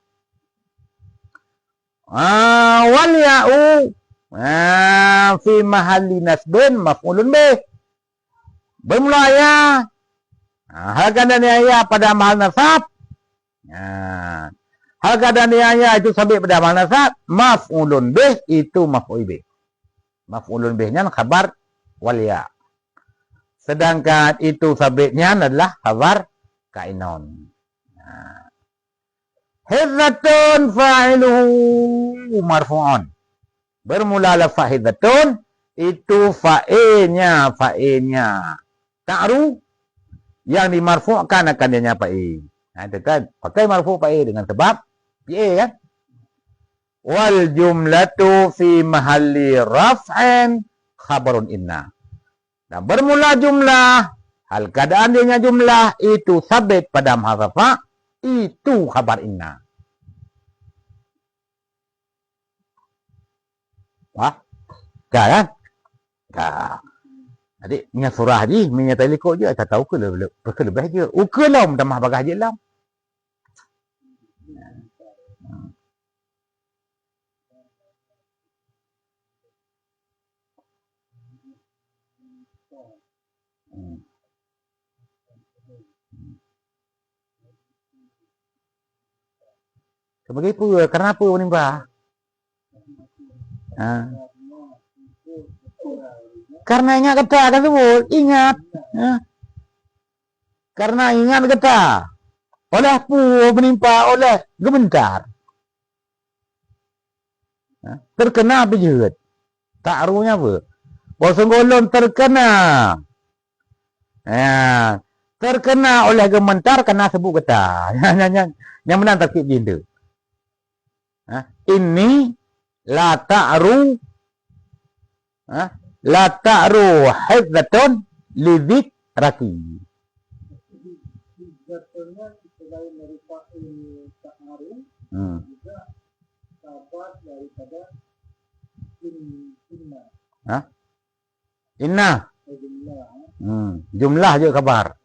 Wal ya'u fi mahalli nasbin maf'ulun bih. Bermula ya. Hal keadaan ya pada mahal nasab. Hal keadaan ya itu sabit pada mahal nasab. Maf'ulun bih itu maf'ul bih. Maf'ulun bihnya khabar wal ya. Sedangkan itu sabitnya adalah khabar kainon. Hidzatun fa'iluhu marfu'un. Bermula lafaz hidzatun itu fa'ilnya. Ta'ru yang dimarfu'kan akan dia fa'il. Itu kan pakai marfu' fa'il dengan sebab fi'il kan. Wal jumlatu fi mahalli raf'in khabarun inna. Dan bermula jumlah hal keadaan dia jumlah itu sabit pada mahal rafa' itu khabar inna. Kan? Adik, minyak surah je, minyak telikot je, tak tahu ke lebih je. Uke lah, tambah bagah je lah. Sebagai apa? Kenapa menimba? Karena ingat kata kan sebut. Ingat. Karena ingat kata. Oleh pu menimpa oleh gementar. Terkena berjerat. Ta'runya apa? Bosan golong terkena. Terkena oleh gementar kena sebut kata. Yang menang terkip jinda. Ini la ta'ru hidzatun lidhik raki.
Hidzatnya selain dari fa'il ta'ru juga kabar daripada inna.
Inna. Jumlah je kabar.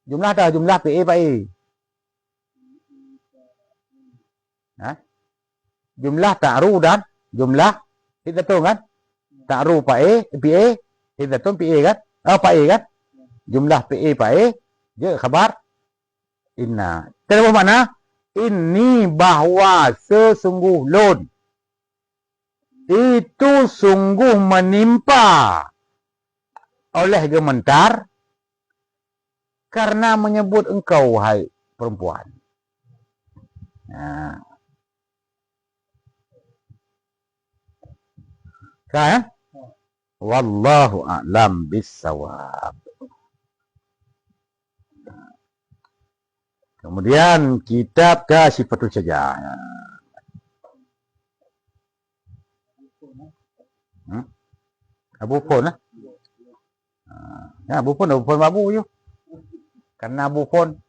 Jumlah dah jumlah PA PA. Jumlah ta'ru dan jumlah hidzatun kan? Ta'ru PA, hidzatun PA kan? PA kan? Jumlah PA PA je khabar inna. Terus mana? Ini bahwa sesungguh lun itu sungguh menimpa oleh gementar karena menyebut engkau wahai perempuan. Kan? Wallahu a'lam bissawab. Kemudian kitab Kasyifatul Syajah. Abu Pon lah. Abu Pon babu je. Karena Abu Pon